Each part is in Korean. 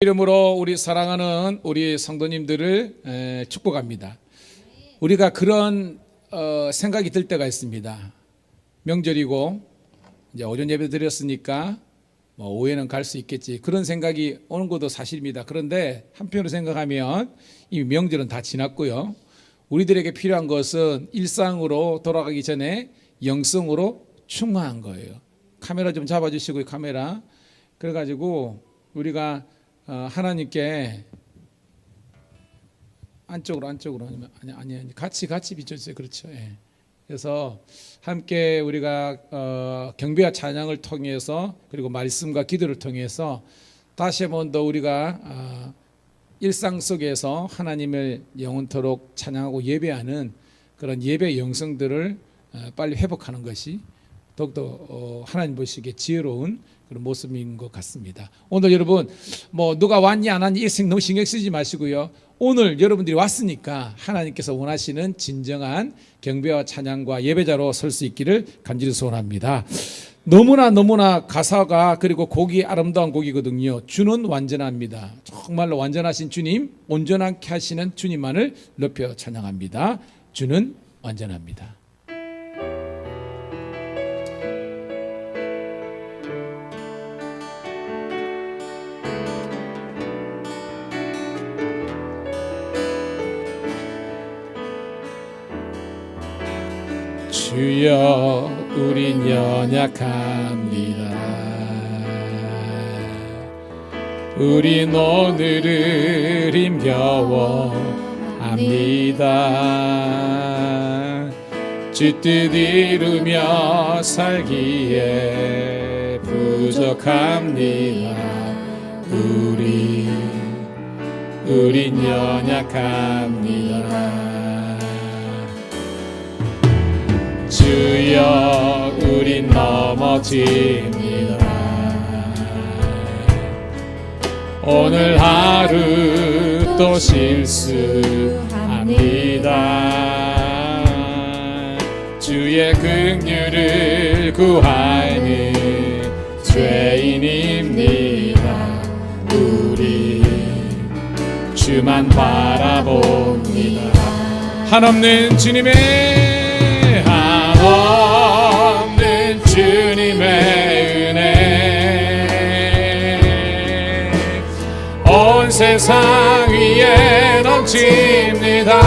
이름으로 우리 사랑하는 우리 성도님들을 축복합니다. 우리가 그런 생각이 들 때가 있습니다. 명절이고 이제 오전 예배 드렸으니까 오후에는 갈 수 있겠지, 그런 생각이 오는 것도 사실입니다. 그런데 한편으로 생각하면 이 명절은 다 지났고요. 우리들에게 필요한 것은 일상으로 돌아가기 전에 영성으로 충만한 거예요. 카메라 좀 잡아주시고요. 카메라. 그래가지고 우리가 하나님께 안쪽으로 아니 같이 비춰주세요. 그렇죠. 예. 그래서 함께 우리가 경배와 찬양을 통해서, 그리고 말씀과 기도를 통해서 다시 한번 더 우리가 일상 속에서 하나님을 영원토록 찬양하고 예배하는 그런 예배 영성들을 빨리 회복하는 것이 더욱더 하나님 보시기에 지혜로운 그런 모습인 것 같습니다. 오늘 여러분 누가 왔니 안 왔니 이 너무 신경 쓰지 마시고요. 오늘 여러분들이 왔으니까 하나님께서 원하시는 진정한 경배와 찬양과 예배자로 설 수 있기를 간절히 소원합니다. 너무나 가사가, 그리고 곡이 아름다운 곡이거든요. 주는 완전합니다. 정말로 완전하신 주님, 온전하게 하시는 주님만을 높여 찬양합니다. 주는 완전합니다. 주여 우린 연약합니다. 우린 오늘을 힘겨워합니다. 주 뜻 이루며 살기에 부족합니다. 우린 연약합니다. 주여 우린 넘어집니다. 오늘 하루 또 실수합니다. 주의 긍휼을 구하는 죄인입니다. 우리 주만 바라봅니다. 한없는 주님의 없는 주님의 은혜 온 세상 위에 넘칩니다.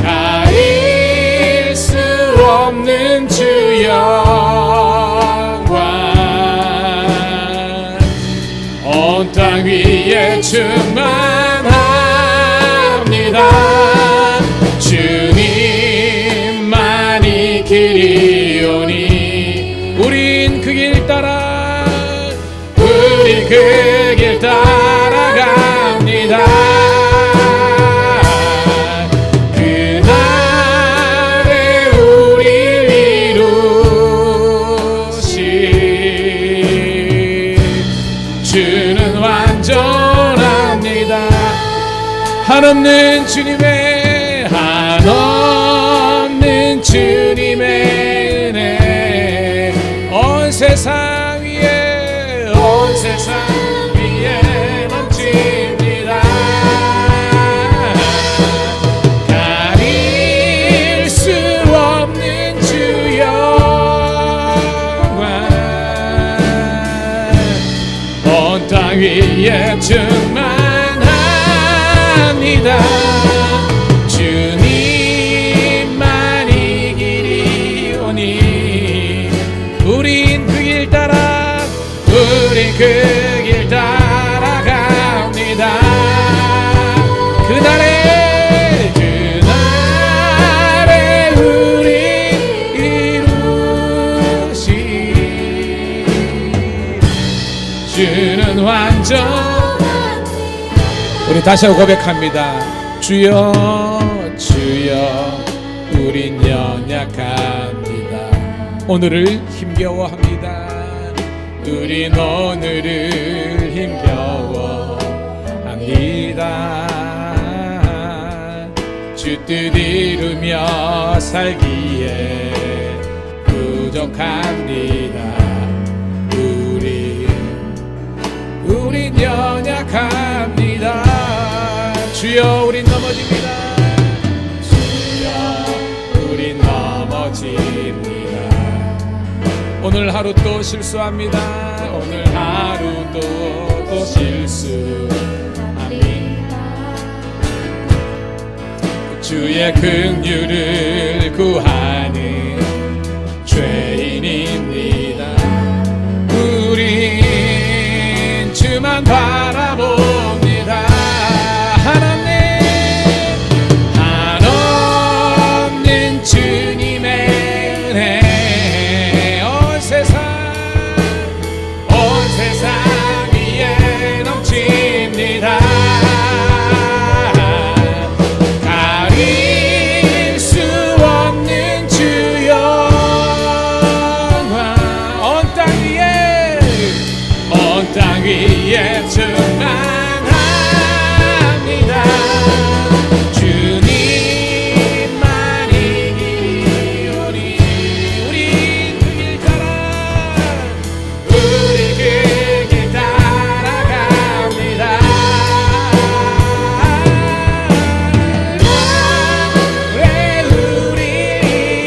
가릴 수 없는 주 영광 온 땅 위에 충만합니다. 주님만이 길이오니 우린 그 길 따라 우리 그 길 따라갑니다. 그날에 우리를 이루시 주는 완전합니다. 한없는 주님의 한없는 주님의 은혜 온 세상 위에 넘칩니다. 가릴 수 없는 주 영광 온 땅 위에 충만합니다. 주님만이 길이오니 우린 그 길 따라 우린 그 길 따라갑니다. 그날에 우린 이루시 주는 완전. 우리 다시 한번 고백합니다. 주여 우린 연약합니다. 오늘을 힘겨워합니다. 우린 오늘을 힘겨워합니다. 주 뜻 이루며 살기에 부족합니다. 우리 주여 우린 넘어집니다. 주여 우린 넘어집니다. 오늘 하루 또 실수합니다. 오늘 하루 또 실수합니다. 주의 긍휼을 구하는 죄인입니다. 우린 주만 바라봅니다. 한없는 주님의 은혜 온 세상 위에 넘칩니다. 가릴 수 없는 주 영광 온 땅 위에 충만합니다. 주님만 이기오니 우린 그 길 따라 우리 그 길 따라갑니다. 왜 우리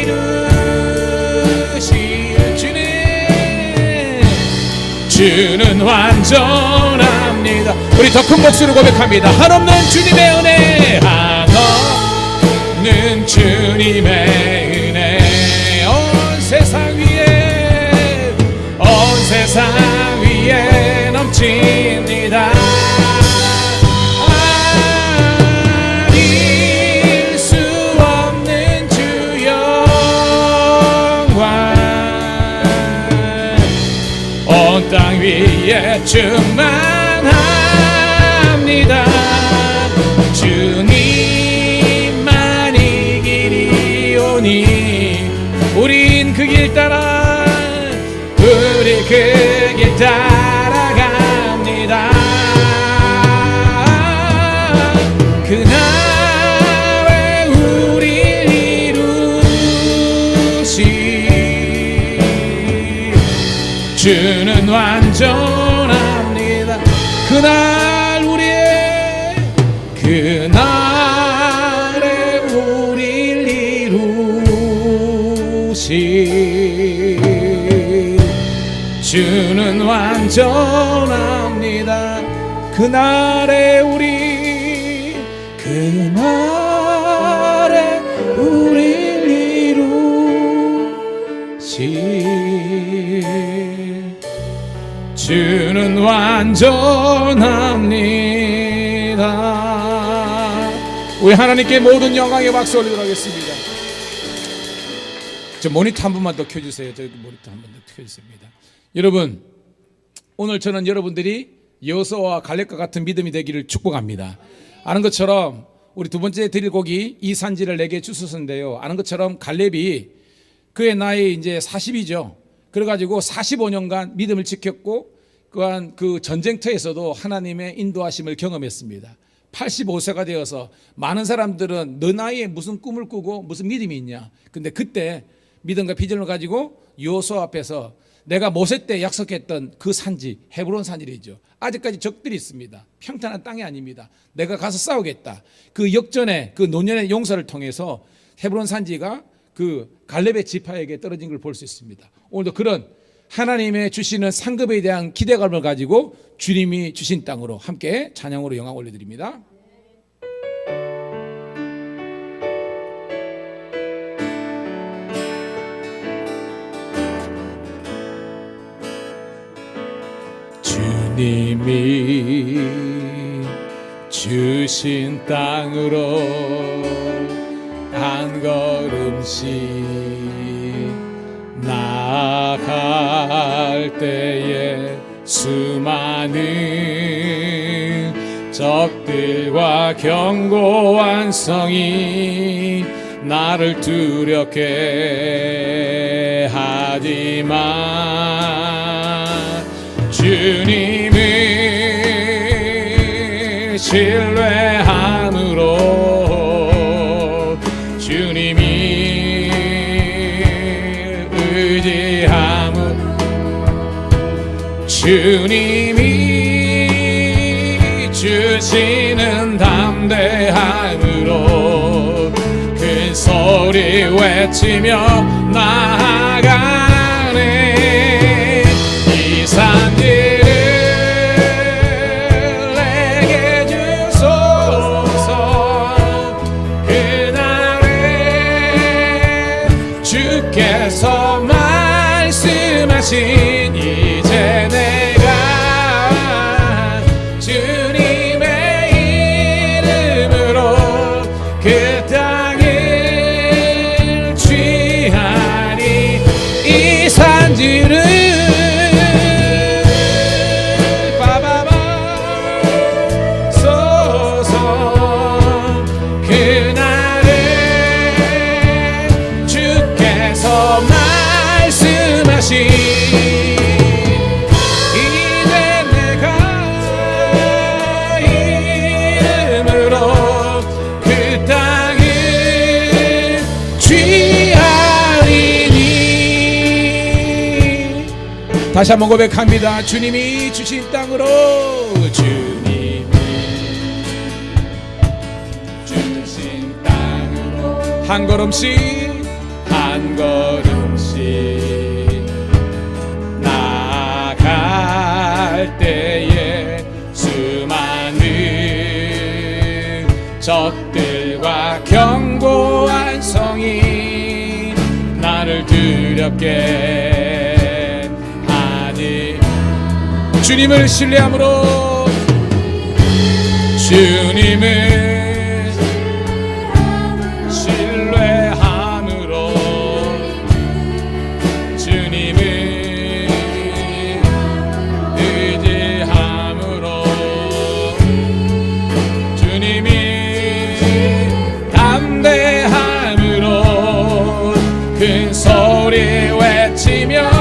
이루실 주는 완전합니다. 우리 더 큰 목소리로 고백합니다. 한없는 주님의 은혜, 한없는 주님의 은혜 온 세상 위에 넘칩니다. 가릴 수 없는 주 영광 온 땅 위에 충만합니다. 주님만 이기리오니 우린 그 길 따라 우리 그 길 따라갑니다. 그날에 우릴 이루시 주는 완전합니다. 그날에 우릴 이루시 주는 완전합니다. 그날에 우릴 이루시 주는 완전합니다. 우리 하나님께 모든 영광의 박수 올리도록 하겠습니다. 저 모니터 한 번만 더 켜주세요. 저 모니터 한 번 더 켜주십니다. 여러분, 오늘 저는 여러분들이 여호수아와 갈렙과 같은 믿음이 되기를 축복합니다. 아는 것처럼 우리 두 번째 드릴 곡이 이 산지를 내게 주소서인데요. 아는 것처럼 갈렙이 그의 나이 이제 40이죠. 그래가지고 45년간 믿음을 지켰고 또한 그 전쟁터에서도 하나님의 인도하심을 경험했습니다. 85세가 되어서 많은 사람들은 너 나이에 무슨 꿈을 꾸고 무슨 믿음이 있냐. 근데 그때 믿음과 비전을 가지고 여호수아 앞에서 내가 모세 때 약속했던 그 산지 헤브론 산지이죠. 아직까지 적들이 있습니다. 평탄한 땅이 아닙니다. 내가 가서 싸우겠다. 그 역전의 그 노년의 용서를 통해서 헤브론 산지가 그 갈렙의 지파에게 떨어진 걸 볼 수 있습니다. 오늘도 그런 하나님의 주시는 상급에 대한 기대감을 가지고 주님이 주신 땅으로 함께 찬양으로 영광 올려드립니다. 주님이 주신 땅으로 한 걸음씩 나아갈 때에 수많은 적들과 견고한 성이 나를 두렵게 하지만 주님을 신뢰함으로 주님이 의지함으로 주님이 주 주시는 담대함으로 큰 소리 외치며 나아가네. 이 산지를 내게 주소서. 그날에 주께서 말씀하신 이제 내가 주님의 이름으로 그 땅을 취하리. 이 산지를 바바바 소서. 그날에 주께서 말씀하신 다시 한번 고백합니다. 주님이 주신 땅으로, 주님이 주신 땅으로 한 걸음씩 한 걸음씩 나아갈 때에 수많은 적들과 견고한 성이 나를 두렵게 주님을 신뢰함으로, 주님을 신뢰함으로, 주님을 의지함으로, 주님이 담대함으로 큰 소리 외치며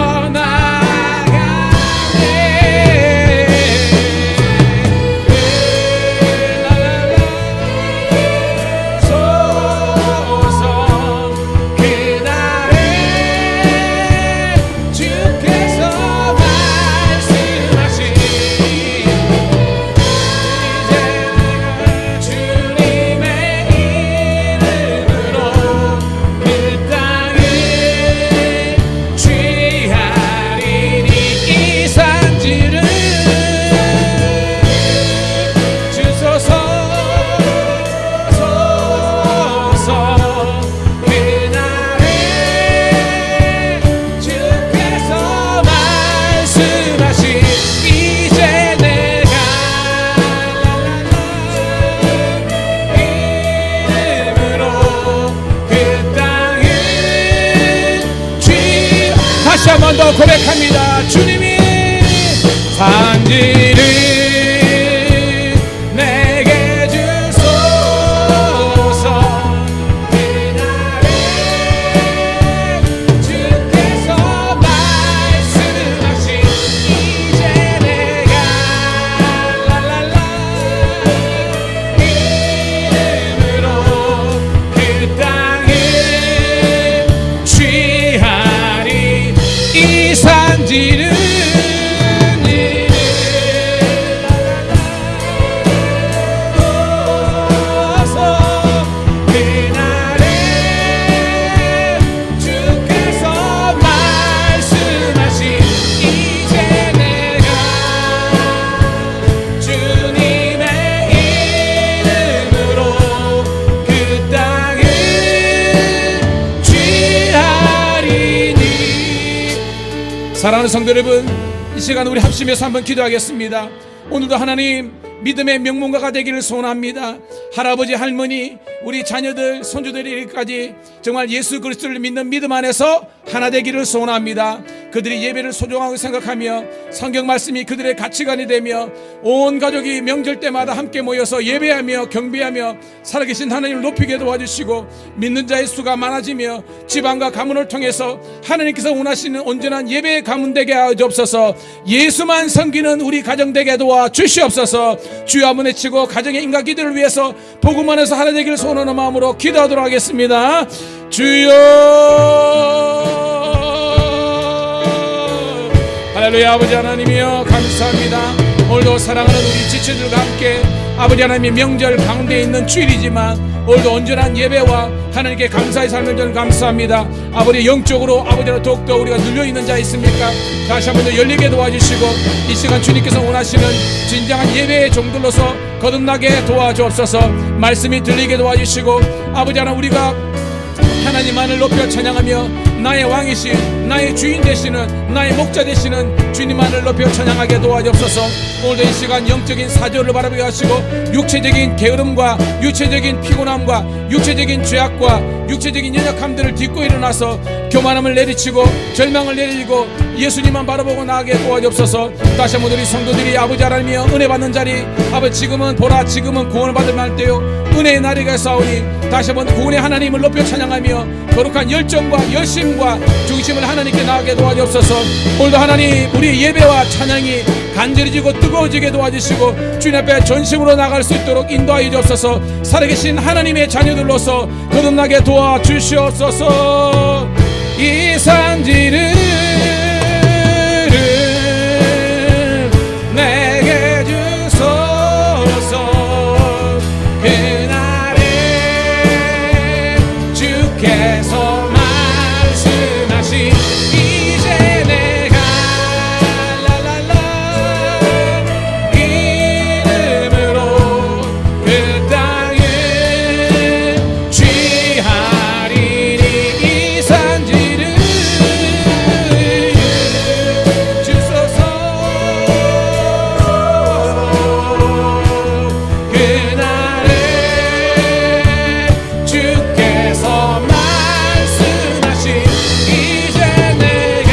한 번 더 고백합니다. 주님이 산지를 내게 주소서. 그날에 주께서 말씀하신 이제 내가 랄랄라 이름으로 그 땅을 취하리. 이 산지를 사랑하는 성도 여러분, 이 시간 우리 합심해서 한번 기도하겠습니다. 오늘도 하나님 믿음의 명문가가 되기를 소원합니다. 할아버지, 할머니, 우리 자녀들, 손주들에게까지 정말 예수 그리스도를 믿는 믿음 안에서 하나 되기를 소원합니다. 그들이 예배를 소중하게 생각하며 성경 말씀이 그들의 가치관이 되며 온 가족이 명절 때마다 함께 모여서 예배하며 경배하며 살아계신 하나님을 높이게 도와주시고 믿는 자의 수가 많아지며 지방과 가문을 통해서 하나님께서 원하시는 온전한 예배의 가문 되게 하옵소서. 예수만 섬기는 우리 가정 되게 도와주시옵소서. 주여 한번 외치고 가정의 인과 기도를 위해서 복음 안에서 하나 되기를 소원하는 마음으로 기도하도록 하겠습니다. 주여, 할렐루야. 아버지 하나님이여 감사합니다. 오늘도 사랑하는 우리 지체들과 함께 아버지 하나님의 명절 가운데 있는 주일이지만 오늘도 온전한 예배와 하나님께 감사의 삶을 저는 감사합니다. 아버지 영적으로 아버지 하나님 더욱더 우리가 눌려있는 자 있습니까? 다시 한번 더 열리게 도와주시고 이 시간 주님께서 원하시는 진정한 예배의 종들로서 거듭나게 도와주옵소서. 말씀이 들리게 도와주시고 아버지 하나님 우리가 하나님만을 높여 찬양하며 나의 왕이신 나의 주인 되시는 나의 목자 되시는 주님만을 높여 찬양하게 도와주옵소서. 오늘도 이 시간 영적인 사절을 바라보게 하시고 육체적인 게으름과 육체적인 피곤함과 육체적인 죄악과 육체적인 연약함들을 딛고 일어나서 교만함을 내리치고 절망을 내리고 예수님만 바라보고 나아가게 도와주옵소서. 다시 한번 우리 성도들이 아버지 하나님이여 은혜 받는 자리 아버지 지금은 보라 지금은 구원을 받을 만할 때요 은혜의 날이가 싸우니 다시 한번 구원의 하나님을 높여 찬양하며 거룩한 열정과 열심과 중심을 하나님께 나아가게 도와주옵소서. 오늘도 하나님 우리의 예배와 찬양이 간절해지고 뜨거워지게 도와주시고 주님 앞에 전심으로 나갈 수 있도록 인도하여 주옵소서. 살아계신 하나님의 자녀들로서 거듭나게 도와주시옵소서. 이 산지를 내게 주소서. 그날에 주께서 말씀하신 이제 내가 랄랄라 이름으로 그 땅을 취하리니 이 산지를 주소서. 그날에 주께서 말씀하신 이제 내가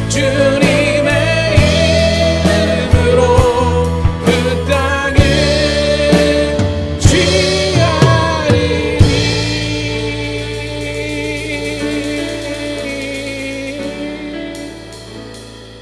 주님의 이름으로 그 땅을 취하리니.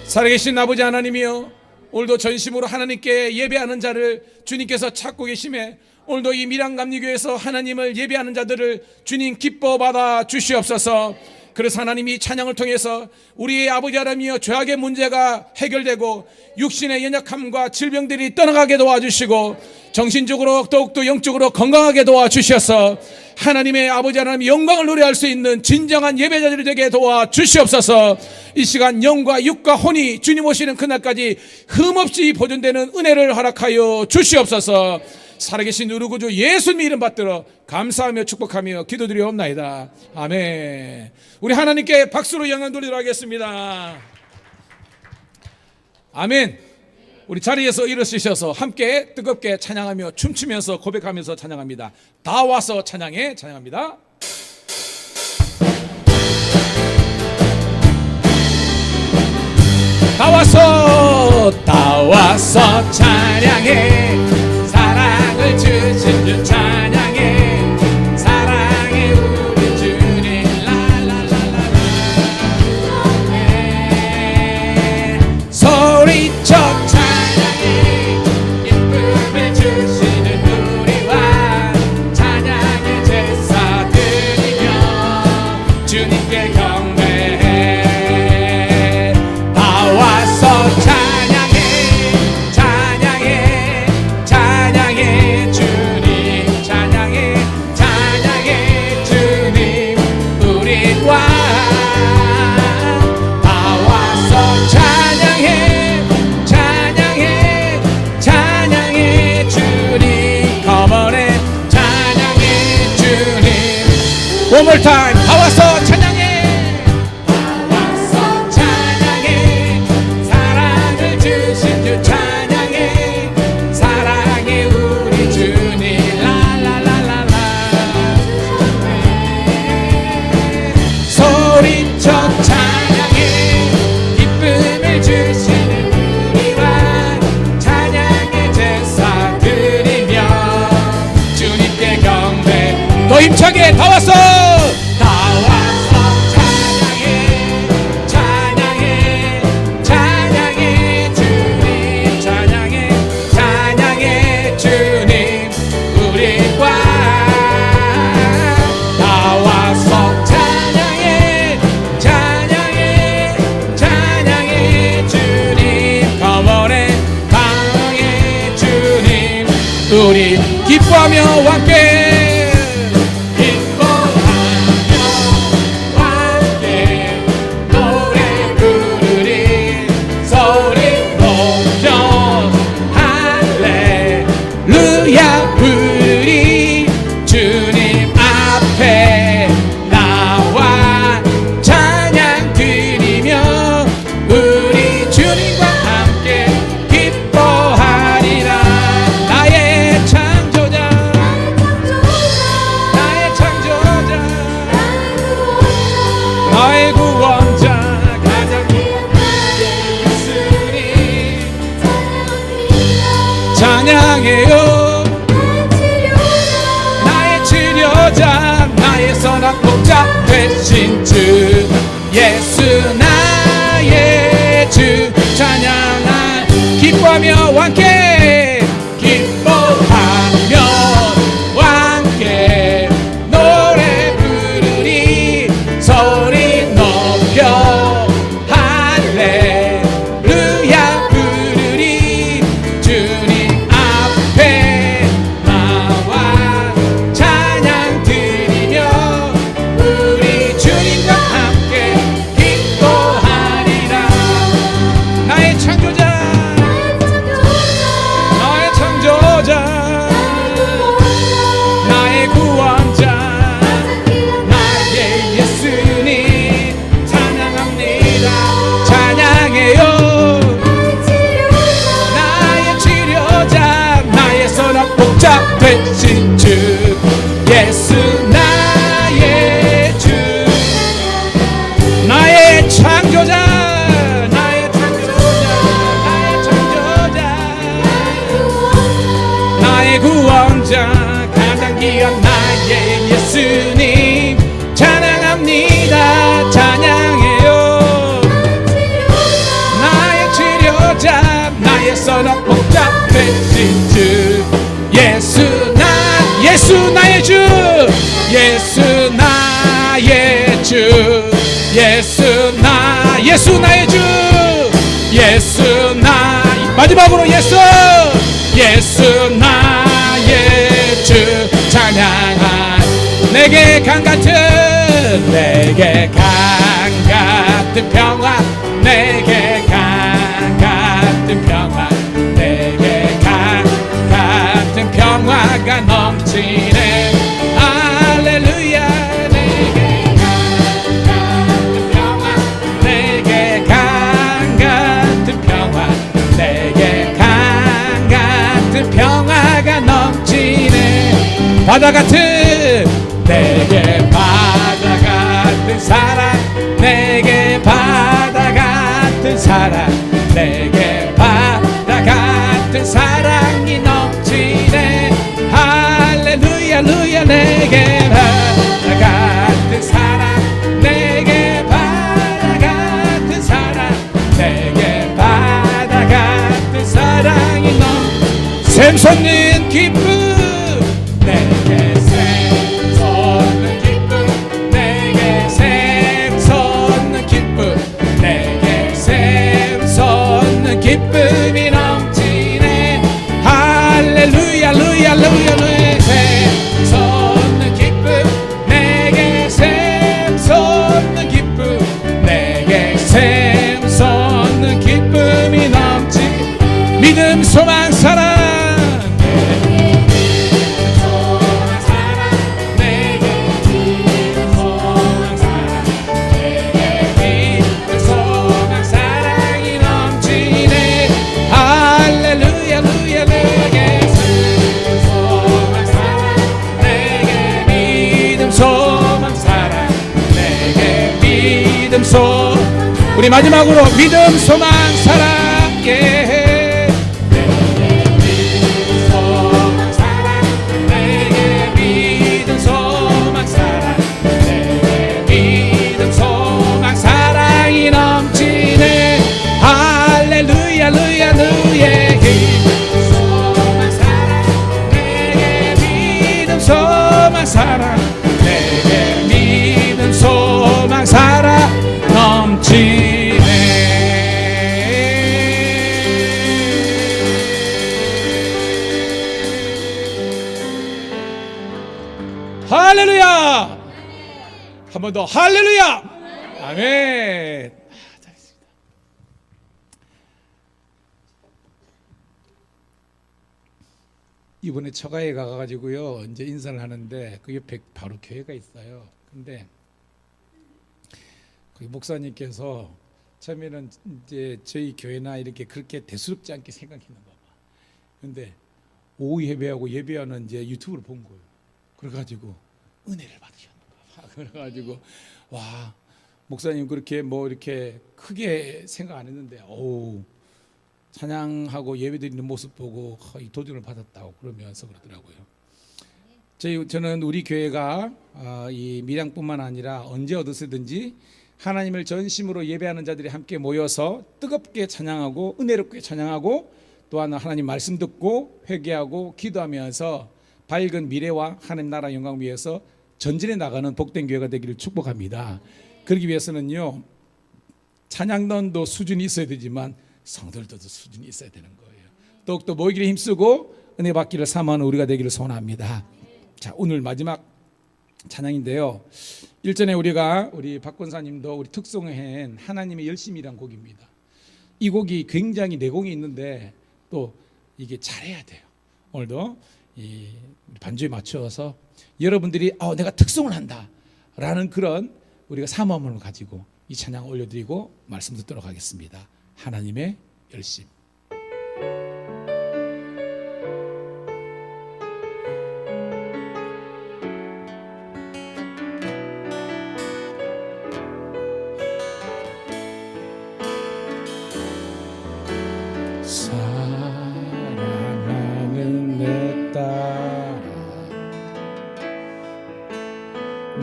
살아계신 아버지 하나님이여 오늘도 전심으로 하나님께 예배하는 자를 주님께서 찾고 계심에 오늘도 이 밀양감리교회에서 하나님을 예배하는 자들을 주님 기뻐 받아 주시옵소서. 그래서 하나님이 찬양을 통해서 우리의 아버지 하나님이여 죄악의 문제가 해결되고 육신의 연약함과 질병들이 떠나가게 도와주시고 정신적으로 더욱더 영적으로 건강하게 도와주셔서 하나님의 아버지 하나님 영광을 노래할 수 있는 진정한 예배자들이 되게 도와주시옵소서. 이 시간 영과 육과 혼이 주님 오시는 그날까지 흠없이 보존되는 은혜를 허락하여 주시옵소서. 살아계신 우리 구주 예수님 이름 받들어 감사하며 축복하며 기도드리옵나이다. 아멘. 우리 하나님께 박수로 영광 돌리도록 하겠습니다. 아멘. 우리 자리에서 일어서셔서 함께 뜨겁게 찬양하며 춤추면서 고백하면서 찬양합니다. 다 와서 찬양해 찬양합니다. 다 와서 찬양해 사랑을 주신 주 찬양해 사랑해 우리 주님 라라라라라 소리쳐 찬양해 기쁨을 주시는 우리와 찬양의 제사 드리며 주님께 경배해. 다 와서 찬양해 찬양해 찬양해 주님 찬양해 찬양해 주님 우리 왕. 다 와서 찬양해 찬양해 찬양해 주님 거머네 찬양해 주님. One more time. 다 와서 찬양해 더 힘차게 다 왔어 다 우리 기뻐하며 함께 노래 부르리 소리 높여 할렐루야 부르리 주님 앞에 나와 찬양 드리며 우리 주님과 함께 기뻐하리라. 나의 창조자 나의 창조자 나의 구원자 가장 예수님 찬양해요. 나의 치료자 나의 선악 복자 되신 주 예수 나의 주 찬양하 기뻐하며 함께 기뻐하며 함께 노래 부르리 소리 높여 할렐루야 부르리 주님 앞에 나와 찬양 드리며 우리 주님과 함께 기뻐하리라. 나의 창조자 나의 창조자 나의 구원자 나의 예수님 찬양합니다. 찬양해요. 나의 치료자 나의 선악 복자 되신 주 예수 나의 주 나의 창조자 나의 창조자 나의 창조자 나의 구원자 가장 귀한 나의 예수님 찬양합니다. 찬양해요. 나의 치료자 나의 선악 복자 되신 주 예수 나의 주 예수 나의 주 예수 나의 주 예수 마지막으로 예수 나의 주 찬양한 내게 강 같은 평화 내게 강 같은 평화 내게 강 같은 평화가 넘치네. 할렐루야 내게 강 같은 평화 내게 강 같은 평화 내게 강 같은 평화가 넘치네. 바다 같은 내게 바다 같은 사랑 내게 바다 같은 사랑 내게 바다 같은 사랑이 넘치네. 할렐루야 루야 내게 바다 같은 사랑 내게 바다 같은 사랑 내게 바다 같은 사랑이 샘솟는 기쁨 내게 샘솟는 기쁨 내게 샘솟는 기쁨 내게 샘솟는 기쁨이 넘치네. 할렐루야 루야 루야 루야 샘솟는 기쁨 내게 샘솟는 기쁨 내게 샘솟는 기쁨이 넘치 믿음 소망 사랑 우리 마지막으로 믿음 소망 사랑 내게 믿음 소망 사랑 내게 믿음 소망 사랑 내게 믿음 소망 사랑이 넘치네. 할렐루야 루야 루야 믿음 소망 사랑 내게 믿음 소망 사랑 내게 믿음 소망 사랑 넘치네. 한 번 더 할렐루야. 아멘. 잘했습니다. 이번에 처가에 가가지고요 이제 인사를 하는데 그 옆에 바로 교회가 있어요. 근데 거기 목사님께서 처음에는 이제 저희 교회나 이렇게 그렇게 대수롭지 않게 생각했나 봐. 근데 오후 예배하고 예배하는 이제 유튜브를 본 거예요. 그래가지고 은혜를 받으셨나 봐. 그래가지고 와 목사님 그렇게 뭐 이렇게 크게 생각 안 했는데 찬양하고 예배드리는 모습 보고 이 도전을 받았다고 그러면서 그러더라고요. 저는 우리 교회가 이 밀양뿐만 아니라 언제 어디서든지 하나님을 전심으로 예배하는 자들이 함께 모여서 뜨겁게 찬양하고 은혜롭게 찬양하고 또한 하나님 말씀 듣고 회개하고 기도하면서 밝은 미래와 하나님 나라 영광 위해서 전진해 나가는 복된 교회가 되기를 축복합니다. 그러기 위해서는요 찬양단도 수준이 있어야 되지만 성도들도 수준이 있어야 되는 거예요. 더욱더 모이기를 힘쓰고 은혜 받기를 사모하는 우리가 되기를 소원합니다. 자, 오늘 마지막 찬양인데요. 일전에 우리 박 권사님도 우리 특송한 하나님의 열심이란 곡입니다. 이 곡이 굉장히 내공이 있는데 또 이게 잘해야 돼요. 오늘도 이 반주에 맞춰서 여러분들이 내가 특송을 한다라는 그런 우리가 사모함을 가지고 이 찬양 올려드리고 말씀 듣도록 하겠습니다. 하나님의 열심. 사랑하는 내 딸아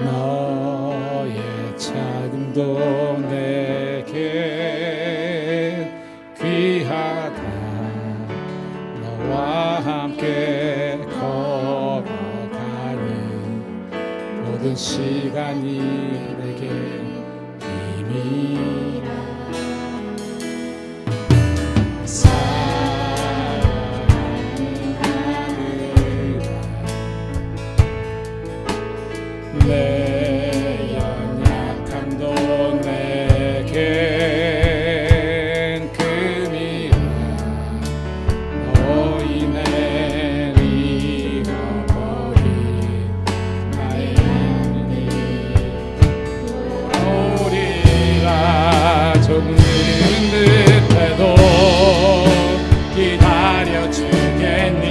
너의 작음도 내게 귀하다. 너와 함께 걸어가는 모든 시간이 내게 힘이라. 내 연약함도 내겐 금이라. 너희 내리가 버린 나의 영혼이 돌아오리라. 조금 느린 듯해도 기다려주겠니.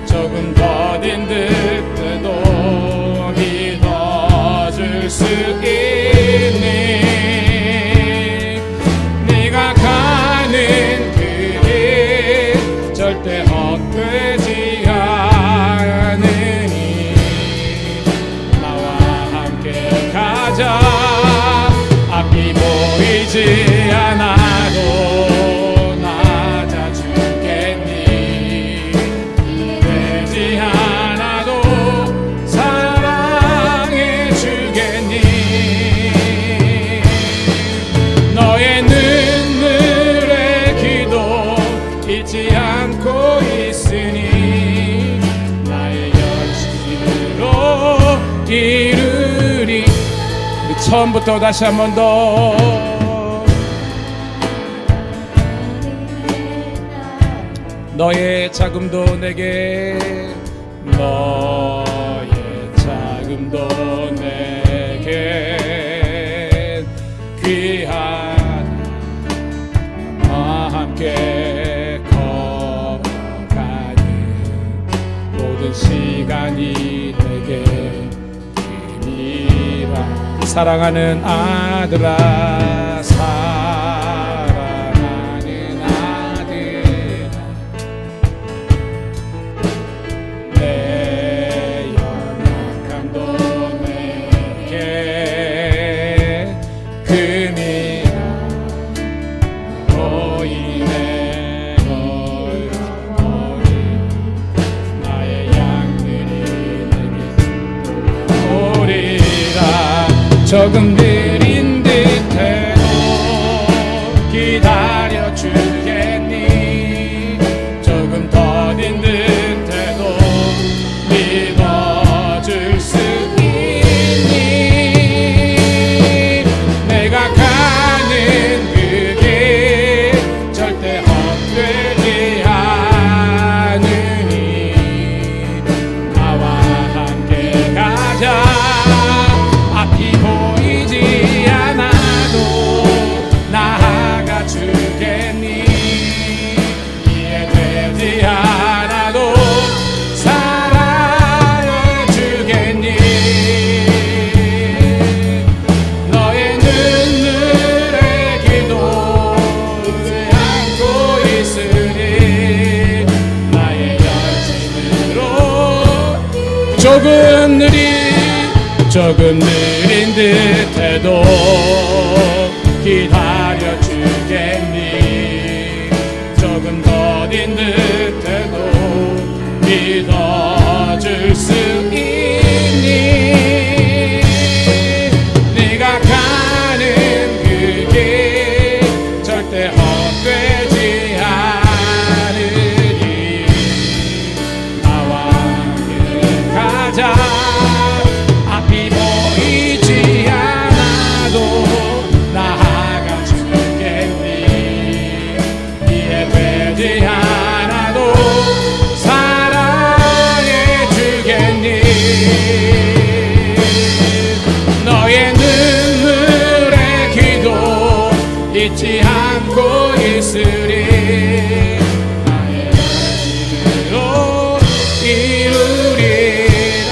조금 더딘 듯해도 수 있니. 네가 가는 그 길 절대 헛되지 않으니 나와 함께 가자. 앞이 보이지 않아도 낮아주겠니. 되지 않아도 너의 눈물의 기도 잊지 않고 있으니 나의 열심으로 이루리. 우리 처음부터 다시 한 번 더. 너의 자금도 내게 너의 자금도 내게 귀하다. 나와 함께 걸어가는 모든 시간이 내게 힘이라. 사랑하는 아들아 사랑하는 아들아 내 연약함도 내게 금이라. 너희네 걸어버린 나의 양들이 내게 오리라. 조금 느린 듯해도 기다려주겠니. 조금 더딘 듯해도 믿어줄 수 있니. 조금 느린 듯해도 기다려 주겠니. 조금 더딘 듯해도 믿어줄 수 있니. 네가 가는 그 길 절대 헛되지 않으니. 나와 함께 가자. 앞이 보이지 않아도 나아가 주겠니. 이해되지 않아도 사랑해 주겠니. 너의 눈물의 기도 잊지 않고 있으리. 나의 힘으로 이루리라.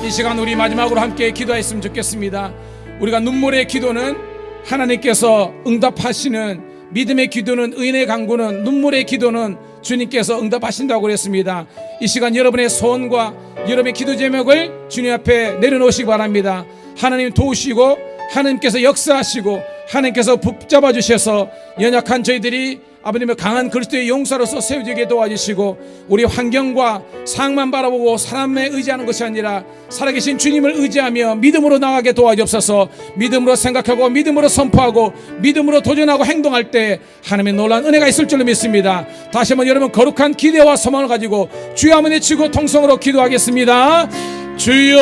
이 시간 우리 마지막으로 함께 기도했으면 좋겠습니다. 우리가 눈물의 기도는 하나님께서 응답하시는, 믿음의 기도는, 의인의 간구는, 눈물의 기도는 주님께서 응답하신다고 그랬습니다. 이 시간 여러분의 소원과 여러분의 기도 제목을 주님 앞에 내려놓으시기 바랍니다. 하나님 도우시고 하나님께서 역사하시고 하나님께서 붙잡아 주셔서 연약한 저희들이 아버님의 강한 그리스도의 용사로서 세워지게 도와주시고, 우리 환경과 상황만 바라보고 사람에 의지하는 것이 아니라 살아계신 주님을 의지하며 믿음으로 나가게 도와주옵소서. 믿음으로 생각하고 믿음으로 선포하고 믿음으로 도전하고 행동할 때 하나님의 놀라운 은혜가 있을 줄로 믿습니다. 다시 한번 여러분 거룩한 기대와 소망을 가지고 주여 한번 외치고 통성으로 기도하겠습니다. 주여.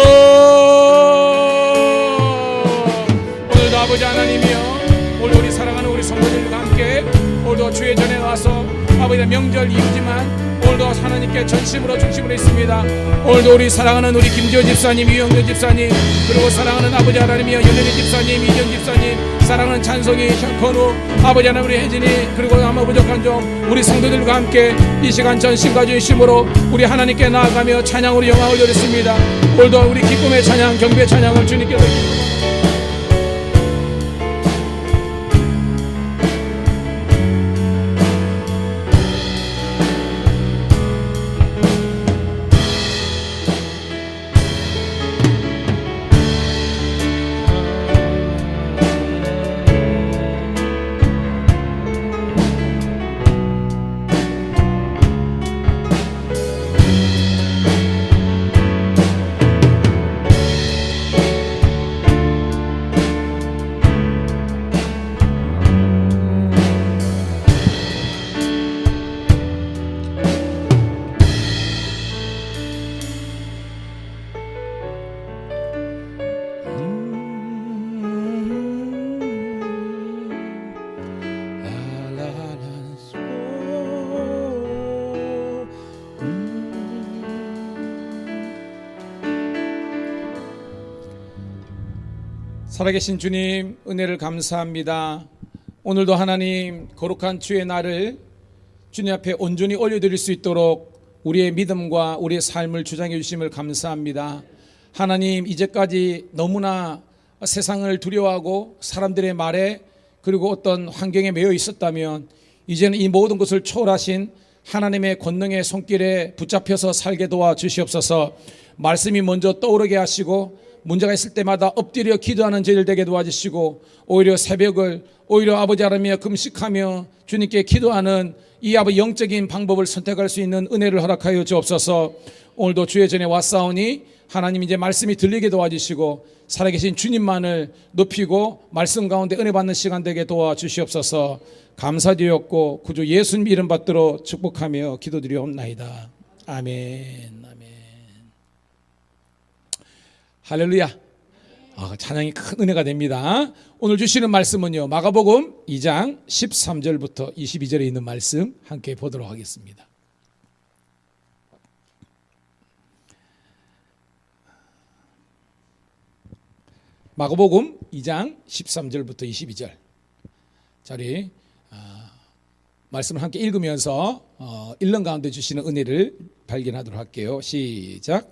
오늘도 아버지 하나님이여, 오늘 우리 사랑하는 우리 성도들과 함께 오늘도 주의 전에 와서 아버지의 명절 이후지만 오늘도 하나님께 전심으로 중심으로 있습니다. 오늘도 우리 사랑하는 우리 김지호 집사님, 유영렬 집사님, 그리고 사랑하는 아버지 하나님이여 연현희 집사님, 이경 집사님, 사랑하는 찬송이, 건우, 아버지 하나님 우리 혜진이, 그리고 아마 부족한 종 우리 성도들과 함께 이 시간 전심과 중심으로 우리 하나님께 나아가며 찬양으로 영광을 드렸습니다. 오늘도 우리 기쁨의 찬양, 경배의 찬양을 주님께서 살아계신 주님 은혜를 감사합니다. 오늘도 하나님 거룩한 주의 날을 주님 앞에 온전히 올려드릴 수 있도록 우리의 믿음과 우리의 삶을 주장해 주심을 감사합니다. 하나님 이제까지 너무나 세상을 두려워하고 사람들의 말에 그리고 어떤 환경에 매여 있었다면 이제는 이 모든 것을 초월하신 하나님의 권능의 손길에 붙잡혀서 살게 도와주시옵소서. 말씀이 먼저 떠오르게 하시고 문제가 있을 때마다 엎드려 기도하는 저희들 되게 도와주시고, 오히려 새벽을 오히려 아버지 하나님이여 금식하며 주님께 기도하는 이 아버지 영적인 방법을 선택할 수 있는 은혜를 허락하여 주옵소서. 오늘도 주의 전에 왔사오니 하나님 이제 말씀이 들리게 도와주시고 살아계신 주님만을 높이고 말씀 가운데 은혜 받는 시간 되게 도와주시옵소서. 감사드렸고 구주 예수님 이름 받들어 축복하며 기도드리옵나이다. 아멘. 할렐루야. 찬양이 큰 은혜가 됩니다. 오늘 주시는 말씀은요, 마가복음 2장 13절부터 22절에 있는 말씀 함께 보도록 하겠습니다. 마가복음 2장 13절부터 22절 자리 말씀을 함께 읽으면서 읽는 가운데 주시는 은혜를 발견하도록 할게요. 시작.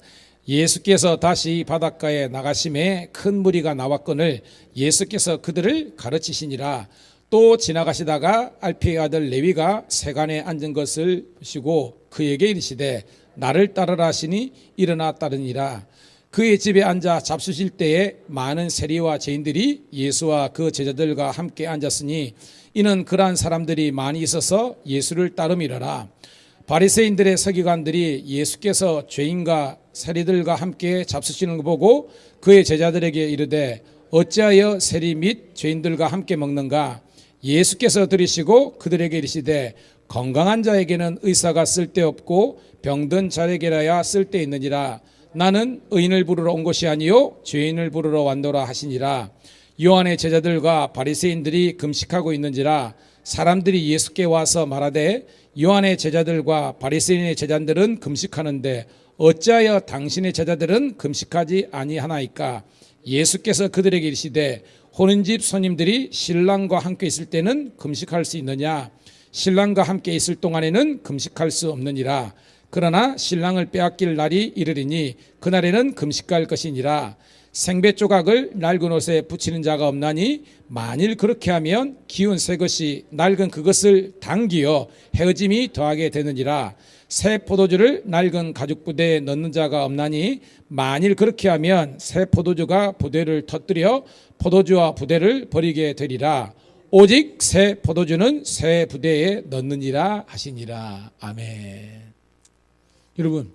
예수께서 다시 바닷가에 나가심에 큰 무리가 나왔거늘 예수께서 그들을 가르치시니라. 또 지나가시다가 알피의 아들 레위가 세간에 앉은 것을 보시고 그에게 이르시되 나를 따르라 하시니 일어나 따르니라. 그의 집에 앉아 잡수실 때에 많은 세리와 죄인들이 예수와 그 제자들과 함께 앉았으니 이는 그러한 사람들이 많이 있어서 예수를 따름이러라. 바리새인들의 서기관들이 예수께서 죄인과 세리들과 함께 잡수시는 거 보고 그의 제자들에게 이르되 어찌하여 세리 및 죄인들과 함께 먹는가? 예수께서 들으시고 그들에게 이르시되 건강한 자에게는 의사가 쓸데없고 병든 자에게라야 쓸데있느니라. 나는 의인을 부르러 온 것이 아니요 죄인을 부르러 왔노라 하시니라. 요한의 제자들과 바리새인들이 금식하고 있는지라. 사람들이 예수께 와서 말하되 요한의 제자들과 바리새인의 제자들은 금식하는데 어찌하여 당신의 제자들은 금식하지 아니하나이까? 예수께서 그들에게 이르시되 호는 집 손님들이 신랑과 함께 있을 때는 금식할 수 있느냐? 신랑과 함께 있을 동안에는 금식할 수 없느니라. 그러나 신랑을 빼앗길 날이 이르리니 그날에는 금식할 것이니라. 생배 조각을 낡은 옷에 붙이는 자가 없나니 만일 그렇게 하면 기운 새 것이 낡은 그것을 당기어 헤어짐이 더하게 되느니라. 새 포도주를 낡은 가죽 부대에 넣는 자가 없나니 만일 그렇게 하면 새 포도주가 부대를 터뜨려 포도주와 부대를 버리게 되리라. 오직 새 포도주는 새 부대에 넣느니라 하시니라. 아멘. 여러분,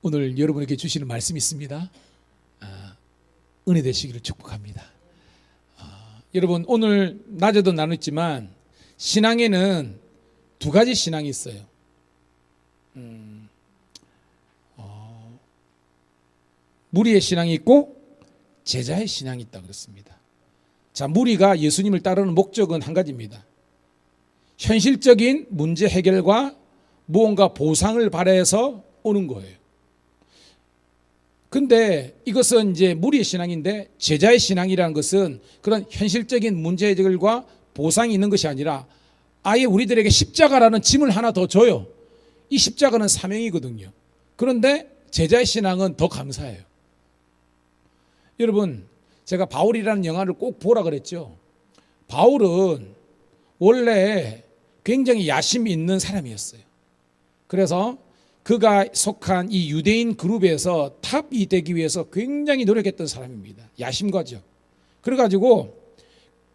오늘 여러분에게 주시는 말씀이 있습니다. 은혜 되시기를 축복합니다. 여러분, 오늘 낮에도 나눴지만 신앙에는 두 가지 신앙이 있어요. 무리의 신앙이 있고 제자의 신앙이 있다 그랬습니다. 자, 무리가 예수님을 따르는 목적은 한 가지입니다. 현실적인 문제 해결과 무언가 보상을 바라서 오는 거예요. 근데 이것은 이제 무리의 신앙인데 제자의 신앙이라는 것은 그런 현실적인 문제 해결과 보상이 있는 것이 아니라 아예 우리들에게 십자가라는 짐을 하나 더 줘요. 이 십자가는 사명이거든요. 그런데 제자의 신앙은 더 감사해요. 여러분, 제가 바울이라는 영화를 꼭 보라 그랬죠. 바울은 원래 굉장히 야심이 있는 사람이었어요. 그래서 그가 속한 이 유대인 그룹에서 탑이 되기 위해서 굉장히 노력했던 사람입니다. 야심가죠. 그래가지고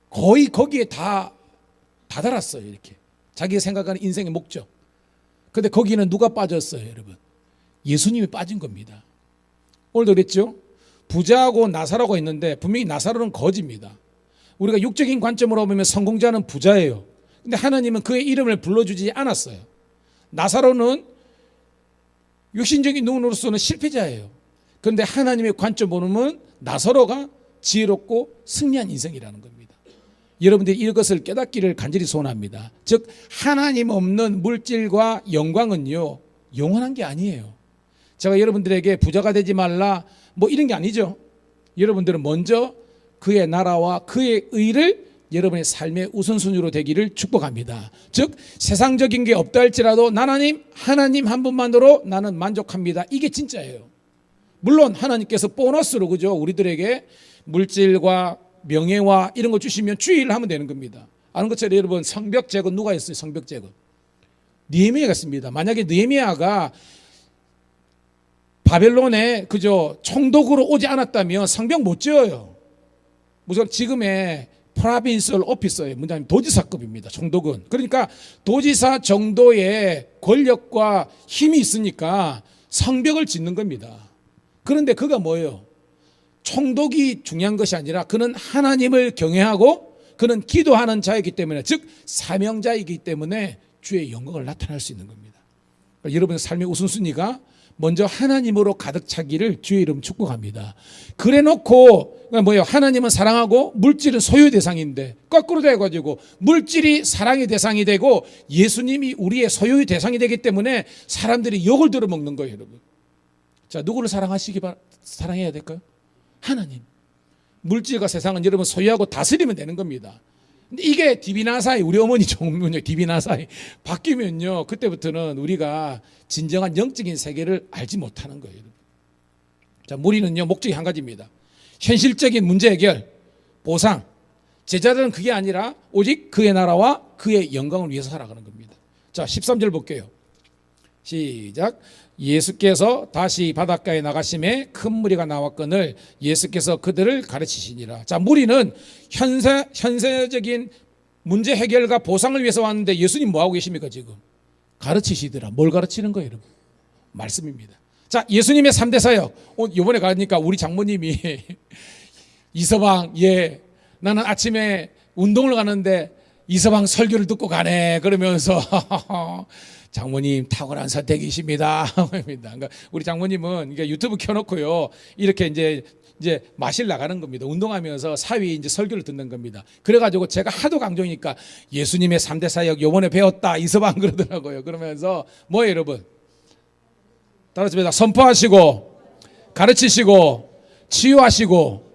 거의 거기에 다 달았어요. 이렇게 자기가 생각하는 인생의 목적. 근데 거기는 누가 빠졌어요, 여러분? 예수님이 빠진 겁니다. 오늘도 그랬죠. 부자하고 나사로가 있는데 분명히 나사로는 거지입니다. 우리가 육적인 관점으로 보면 성공자는 부자예요. 근데 하나님은 그의 이름을 불러주지 않았어요. 나사로는 육신적인 눈으로서는 실패자예요. 그런데 하나님의 관점으로 보면 나사로가 지혜롭고 승리한 인생이라는 겁니다. 여러분들이 이것을 깨닫기를 간절히 소원합니다. 즉 하나님 없는 물질과 영광은요 영원한 게 아니에요. 제가 여러분들에게 부자가 되지 말라 뭐 이런 게 아니죠. 여러분들은 먼저 그의 나라와 그의 의를 여러분의 삶의 우선순위로 되기를 축복합니다. 즉 세상적인 게 없다 할지라도 하나님 한 분만으로 나는 만족합니다. 이게 진짜예요. 물론 하나님께서 보너스로 그죠 우리들에게 물질과 명예와 이런 거 주시면 주의를 하면 되는 겁니다. 아는 것처럼 여러분 성벽제건 누가 했어요? 성벽제건 느헤미야가 했습니다. 만약에 느헤미야가 바벨론에 그저 총독으로 오지 않았다면 성벽 못 지어요. 무슨 지금의 프로빈셜 오피서의 문장님 도지사급입니다. 총독은. 그러니까 도지사 정도의 권력과 힘이 있으니까 성벽을 짓는 겁니다. 그런데 그가 뭐예요? 총독이 중요한 것이 아니라 그는 하나님을 경외하고 그는 기도하는 자이기 때문에 즉 사명자이기 때문에 주의 영광을 나타낼 수 있는 겁니다. 그러니까 여러분의 삶의 우선순위가 먼저 하나님으로 가득 차기를 주의 이름 축복합니다. 그래 놓고 뭐예요? 하나님은 사랑하고 물질은 소유의 대상인데 거꾸로 돼가지고 물질이 사랑의 대상이 되고 예수님이 우리의 소유의 대상이 되기 때문에 사람들이 욕을 들어먹는 거예요, 여러분. 자, 누구를 사랑해야 될까요? 하나님. 물질과 세상은 여러분 소유하고 다스리면 되는 겁니다. 근데 이게 디비나사이 우리 어머니 종문요 디비나사이 바뀌면요 그때부터는 우리가 진정한 영적인 세계를 알지 못하는 거예요. 자, 무리는요 목적이 한 가지입니다. 현실적인 문제 해결, 보상. 제자들은 그게 아니라 오직 그의 나라와 그의 영광을 위해서 살아가는 겁니다. 자, 13절 볼게요. 시작. 예수께서 다시 바닷가에 나가심에 큰 무리가 나왔거늘 예수께서 그들을 가르치시니라. 자, 무리는 현세적인 문제 해결과 보상을 위해서 왔는데 예수님 뭐 하고 계십니까 지금? 가르치시더라. 뭘 가르치는 거예요, 여러분? 말씀입니다. 자, 예수님의 3대 사역. 이번에 가니까 우리 장모님이 이서방, 나는 아침에 운동을 가는데 이서방 설교를 듣고 가네. 그러면서 장모님 탁월한 선택이십니다. 그러니까 우리 장모님은 유튜브 켜놓고요. 이렇게 이제 마실 나가는 겁니다. 운동하면서 사위 이제 설교를 듣는 겁니다. 그래가지고 제가 하도 강조하니까 예수님의 3대 사역 요번에 배웠다. 이서방 그러더라고요. 그러면서 뭐예요, 여러분? 따라서 선포하시고 가르치시고 치유하시고.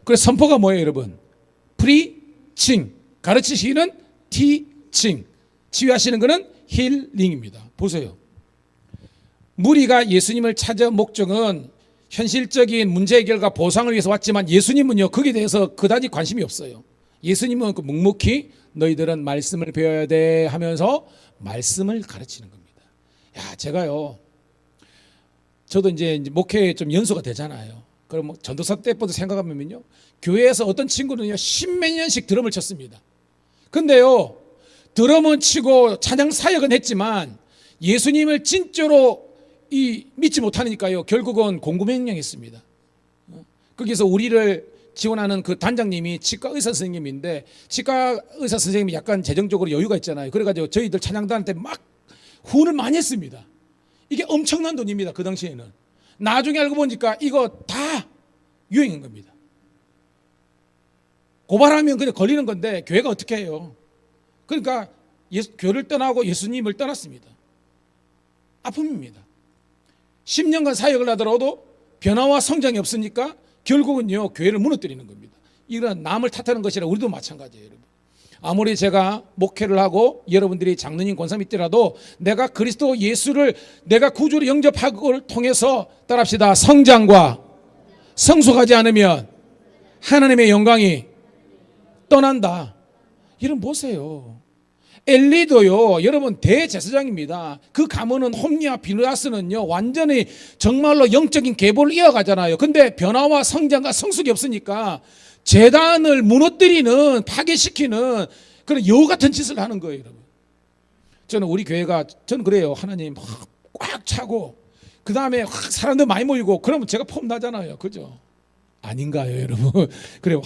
그래서 선포가 뭐예요, 여러분? 프리칭. 가르치시는 티칭. 치유하시는 거는 힐링입니다. 보세요. 무리가 예수님을 찾은 목적은 현실적인 문제 해결과 보상을 위해서 왔지만 예수님은요, 거기에 대해서 그다지 관심이 없어요. 예수님은 묵묵히 너희들은 말씀을 배워야 돼 하면서 말씀을 가르치는 겁니다. 야, 제가요, 저도 이제 목회에 좀 연수가 되잖아요. 그럼 전도사 때부터 생각하면요, 교회에서 어떤 친구는요, 10몇 년씩 드럼을 쳤습니다. 근데요, 드럼은 치고 찬양 사역은 했지만 예수님을 진짜로 믿지 못하니까요, 결국은 공구맹령했습니다. 거기서 우리를 지원하는 그 단장님이 치과 의사 선생님인데, 치과 의사 선생님이 약간 재정적으로 여유가 있잖아요. 그래가지고 저희들 찬양단한테 막 후원을 많이 했습니다. 이게 엄청난 돈입니다, 그 당시에는. 나중에 알고 보니까 이거 다 유행인 겁니다. 고발하면 그냥 걸리는 건데 교회가 어떻게 해요? 그러니까 교회를 떠나고 예수님을 떠났습니다. 아픔입니다. 10년간 사역을 하더라도 변화와 성장이 없으니까 결국은요, 교회를 무너뜨리는 겁니다. 이런 남을 탓하는 것이라 우리도 마찬가지예요, 여러분. 아무리 제가 목회를 하고 여러분들이 장로님 권사님 있더라도 내가 그리스도 예수를 내가 구주로 영접하고를 통해서 따라합시다. 성장과 성숙하지 않으면 하나님의 영광이 떠난다. 이런 보세요. 엘리도요, 여러분 대제사장입니다. 그 가문은 홈리와 비누아스는요, 완전히 정말로 영적인 계보를 이어가잖아요. 근데 변화와 성장과 성숙이 없으니까 제단을 무너뜨리는, 파괴시키는 그런 여우 같은 짓을 하는 거예요, 여러분. 저는 우리 교회가, 저는 그래요. 하나님 꽉 차고 그 다음에 확 사람들 많이 모이고 그러면 제가 폼 나잖아요, 그죠? 아닌가요, 여러분? 그래요.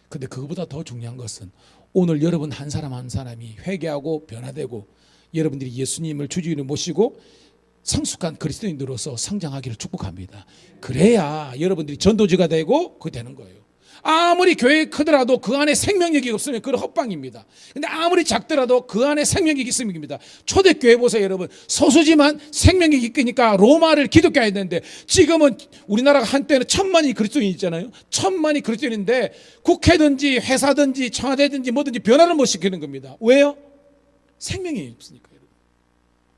근데 그거보다 더 중요한 것은 오늘 여러분 한 사람 한 사람이 회개하고 변화되고 여러분들이 예수님을 주주인을 모시고 성숙한 그리스도인으로서 성장하기를 축복합니다. 그래야 여러분들이 전도지가 되고 그게 되는 거예요. 아무리 교회 크더라도 그 안에 생명력이 없으면 그건 헛방입니다. 근데 아무리 작더라도 그 안에 생명력이 있으면 입니다. 초대교회 보세요, 여러분. 소수지만 생명력이 있으니까 로마를 기독교해야 되는데 지금은 우리나라가 한때는 1000만이 그리스도인이 있잖아요. 1000만이 그리스도인인데 국회든지 회사든지 청와대든지 뭐든지 변화를 못 시키는 겁니다. 왜요? 생명이 없으니까.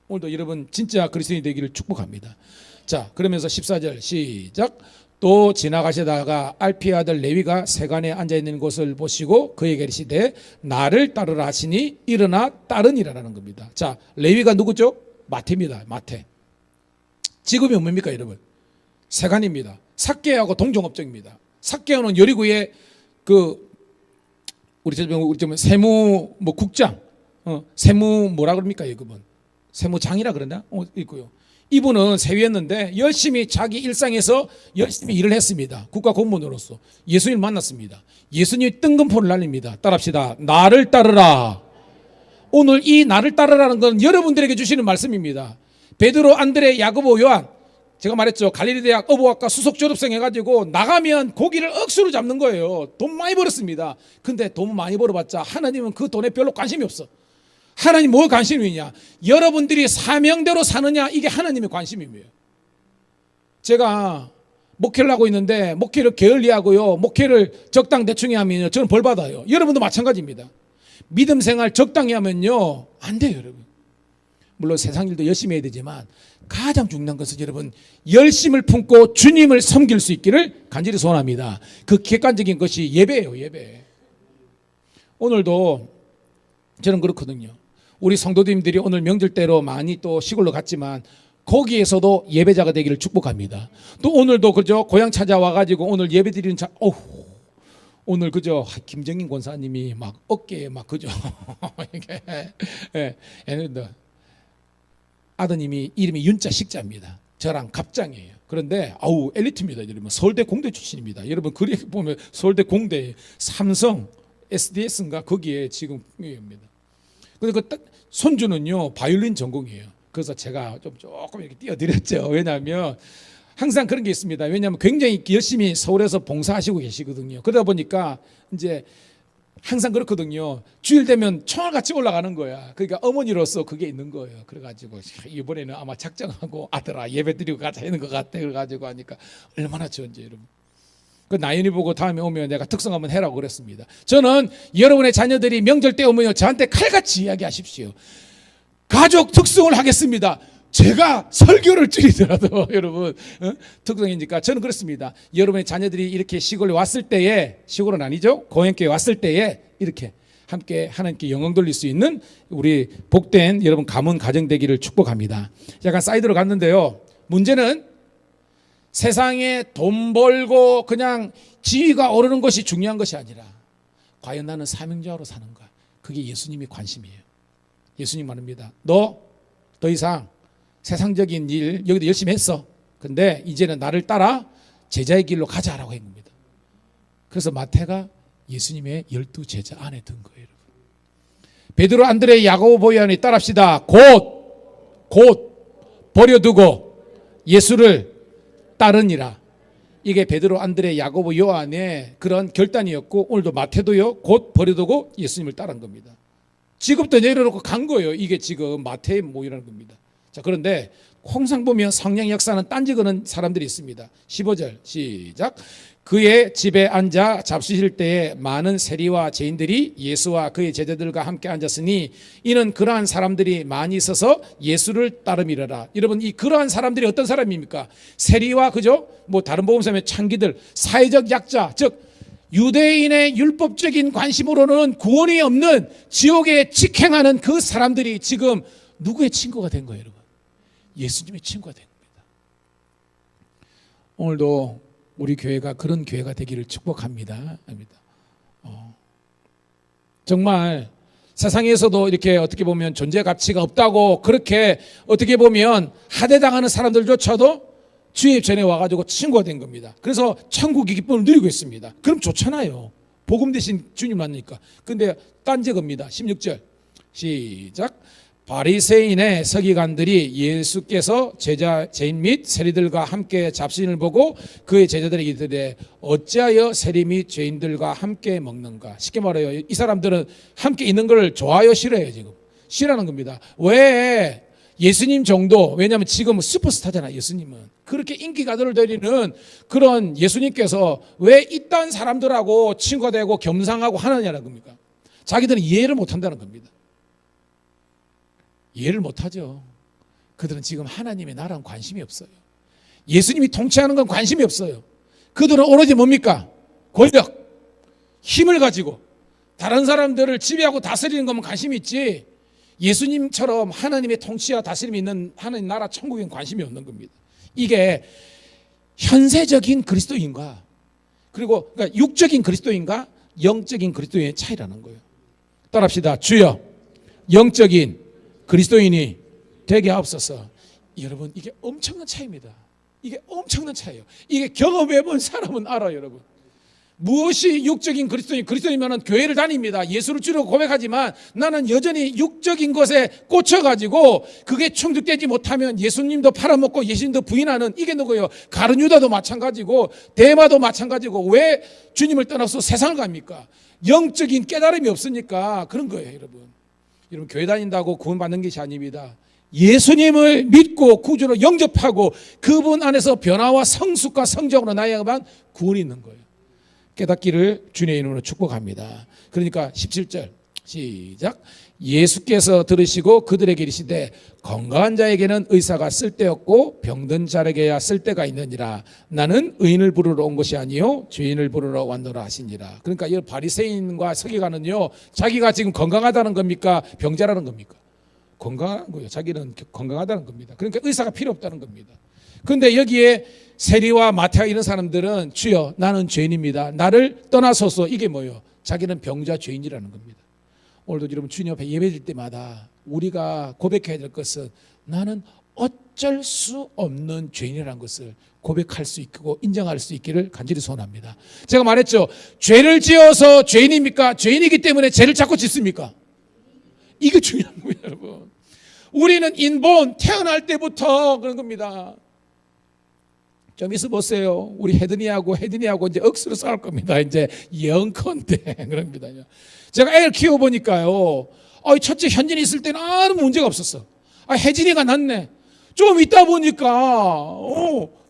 오늘도 여러분 진짜 그리스도인이 되기를 축복합니다. 자, 그러면서 14절 시작. 또 지나가시다가 알피의 아들 레위가 세간에 앉아있는 곳을 보시고 그에게 이르시되 나를 따르라 하시니 일어나 따르니라라는 겁니다. 자, 레위가 누구죠? 마태입니다. 마태. 직업이 뭡니까, 여러분? 세간입니다. 삭개하고 동종업종입니다. 삭개는 여리고의 우리 세무 국장, 세무 뭐라 그럽니까, 이분? 세무장이라 그러나? 있고요. 이분은 세위였는데 열심히 자기 일상에서 열심히 일을 했습니다. 국가 공무원으로서 예수님을 만났습니다. 예수님이 뜬금포를 날립니다. 따라합시다. 나를 따르라. 오늘 이 나를 따르라는 건 여러분들에게 주시는 말씀입니다. 베드로, 안드레, 야고보, 요한, 제가 말했죠. 갈릴리 대학 어부학과 수석 졸업생 해가지고 나가면 고기를 억수로 잡는 거예요. 돈 많이 벌었습니다. 근데 돈 많이 벌어봤자 하나님은 그 돈에 별로 관심이 없어. 하나님 뭘 관심이 있냐? 여러분들이 사명대로 사느냐, 이게 하나님의 관심이에요. 제가 목회를 하고 있는데 목회를 게을리하고요, 목회를 적당 대충히 하면요, 저는 벌 받아요. 여러분도 마찬가지입니다. 믿음 생활 적당히 하면요 안 돼요, 여러분. 물론 세상 일도 열심히 해야 되지만 가장 중요한 것은 여러분 열심을 품고 주님을 섬길 수 있기를 간절히 소원합니다. 그 객관적인 것이 예배예요, 예배. 오늘도 저는 그렇거든요. 우리 성도님들이 오늘 명절 때로 많이 또 시골로 갔지만 거기에서도 예배자가 되기를 축복합니다. 또 오늘도 그죠, 고향 찾아와 가지고 오늘 예배드리는 오늘 그죠, 김정인 권사님이 막 어깨에 막 그죠 이게 아드님이 이름이 윤자 식자입니다. 저랑 갑장이에요. 그런데 엘리트입니다. 여러분 서울대 공대 출신입니다. 여러분 그리 보면 서울대 공대 삼성 SDS인가 거기에 지금 입니다. 근데 그 손주는요 바이올린 전공이에요. 그래서 제가 조금 이렇게 띄워드렸죠. 왜냐하면 항상 그런 게 있습니다. 왜냐하면 굉장히 열심히 서울에서 봉사하시고 계시거든요. 그러다 보니까 이제 항상 그렇거든요. 주일 되면 총알같이 올라가는 거야. 그러니까 어머니로서 그게 있는 거예요. 그래가지고 이번에는 아마 작정하고 아들아 예배드리고 가자 하는 것 같아. 그래가지고 하니까 얼마나 좋은지 여러분. 그 나연이 보고 다음에 오면 내가 특성 한번 해라고 그랬습니다. 저는 여러분의 자녀들이 명절 때 오면 저한테 칼같이 이야기하십시오. 가족 특성을 하겠습니다. 제가 설교를 줄이더라도 여러분 특성이니까 저는 그렇습니다. 여러분의 자녀들이 이렇게 시골에 왔을 때에, 시골은 아니죠, 고향교회 왔을 때에 이렇게 함께 하나님께 영광 돌릴 수 있는 우리 복된 여러분 가문 가정 되기를 축복합니다. 약간 사이드로 갔는데요, 문제는 세상에 돈 벌고 그냥 지위가 오르는 것이 중요한 것이 아니라 과연 나는 사명자로 사는가, 그게 예수님이 관심이에요. 예수님 말합니다. 너 더 이상 세상적인 일 여기도 열심히 했어. 근데 이제는 나를 따라 제자의 길로 가자라고 한 겁니다. 그래서 마태가 예수님의 12제자 안에 든 거예요. 여러분. 베드로, 안드레, 야고보, 요한이 따라합시다. 곧 버려두고 예수를 따르니라. 이게 베드로, 안드레, 야고보, 요한의 그런 결단이었고 오늘도 마태도요 곧 버려두고 예수님을 따른 겁니다. 직업도 내려놓고 간 거예요. 이게 지금 마태의 모이라는 겁니다. 자, 그런데 항상 보면 성령 역사는 딴지거는 사람들이 있습니다. 15절 시작. 그의 집에 앉아 잡수실 때에 많은 세리와 죄인들이 예수와 그의 제자들과 함께 앉았으니 이는 그러한 사람들이 많이 있어서 예수를 따름이러라. 여러분 이 그러한 사람들이 어떤 사람입니까? 세리와 그죠? 뭐 다른 복음서면 창기들, 사회적 약자, 즉 유대인의 율법적인 관심으로는 구원이 없는 지옥에 직행하는 그 사람들이 지금 누구의 친구가 된 거예요, 여러분? 예수님의 친구가 된 겁니다. 오늘도 우리 교회가 그런 교회가 되기를 축복합니다. 정말 세상에서도 이렇게 어떻게 보면 존재 가치가 없다고 그렇게 어떻게 보면 하대당하는 사람들조차도 주의 전에 와가지고 친구가 된 겁니다. 그래서 천국의 기쁨을 누리고 있습니다. 그럼 좋잖아요. 복음 대신 주님 만나니까. 근데 딴지 겁니다. 16절 시작. 바리새인의 서기관들이 예수께서 제인 및 세리들과 함께 잡신을 보고 그의 제자들에게 이르되 어찌하여 세리 및 죄인들과 함께 먹는가. 쉽게 말해요, 이 사람들은 함께 있는 걸 좋아요, 싫어요? 지금 싫어하는 겁니다. 왜? 예수님 정도, 왜냐하면 지금은 슈퍼스타잖아요. 예수님은 그렇게 인기가들을 데리는 그런 예수님께서 왜 이딴 사람들하고 친구가 되고 겸상하고 하느냐는 겁니까? 자기들은 이해를 못한다는 겁니다. 이해를 못하죠. 그들은 지금 하나님의 나라는 관심이 없어요. 예수님이 통치하는 건 관심이 없어요. 그들은 오로지 뭡니까? 권력, 힘을 가지고 다른 사람들을 지배하고 다스리는 것만 관심이 있지, 예수님처럼 하나님의 통치와 다스림이 있는 하나님 나라 천국엔 관심이 없는 겁니다. 이게 현세적인 그리스도인과 그리고 그러니까 육적인 그리스도인과 영적인 그리스도인의 차이라는 거예요. 따라합시다. 주여 영적인 그리스도인이 되게 하옵소서. 여러분 이게 엄청난 차이입니다. 이게 엄청난 차이예요. 이게 경험해본 사람은 알아요. 여러분 무엇이 육적인 그리스도인이면 교회를 다닙니다. 예수를 주로 고백하지만 나는 여전히 육적인 것에 꽂혀가지고 그게 충족되지 못하면 예수님도 팔아먹고 예수님도 부인하는, 이게 누구예요? 가룟 유다도 마찬가지고 데마도 마찬가지고 왜 주님을 떠나서 세상을 갑니까? 영적인 깨달음이 없으니까 그런 거예요. 여러분 교회 다닌다고 구원받는 것이 아닙니다. 예수님을 믿고 구주로 영접하고 그분 안에서 변화와 성숙과 성적으로 나아가만 구원이 있는 거예요. 깨닫기를 주님의 이름으로 축복합니다. 그러니까 17절 시작. 예수께서 들으시고 그들에게 이르시되 건강한 자에게는 의사가 쓸데없고 병든 자에게야 쓸데가 있느니라. 나는 의인을 부르러 온 것이 아니요 죄인을 부르러 왔노라 하시니라. 그러니까 이 바리새인과 서기관은요 자기가 지금 건강하다는 겁니까? 병자라는 겁니까? 건강한 거예요. 자기는 건강하다는 겁니다. 그러니까 의사가 필요 없다는 겁니다. 그런데 여기에 세리와 마태와 이런 사람들은 주여 나는 죄인입니다. 나를 떠나소서. 이게 뭐예요? 자기는 병자 죄인이라는 겁니다. 오늘도 여러분 주님 앞에 예배드릴 때마다 우리가 고백해야 될 것은 나는 어쩔 수 없는 죄인이라는 것을 고백할 수 있고 인정할 수 있기를 간절히 소원합니다. 제가 말했죠. 죄를 지어서 죄인입니까? 죄인이기 때문에 죄를 자꾸 짓습니까? 이게 중요한 거예요, 여러분. 우리는 인본 태어날 때부터 그런 겁니다. 좀 있어 보세요. 우리 혜든이하고 이제 억수로 싸울 겁니다. 이제 영컨대 그럽니다. 제가 애를 키워보니까요. 첫째 현진이 있을 때는 아무 문제가 없었어. 혜진이가 낫네. 좀 있다 보니까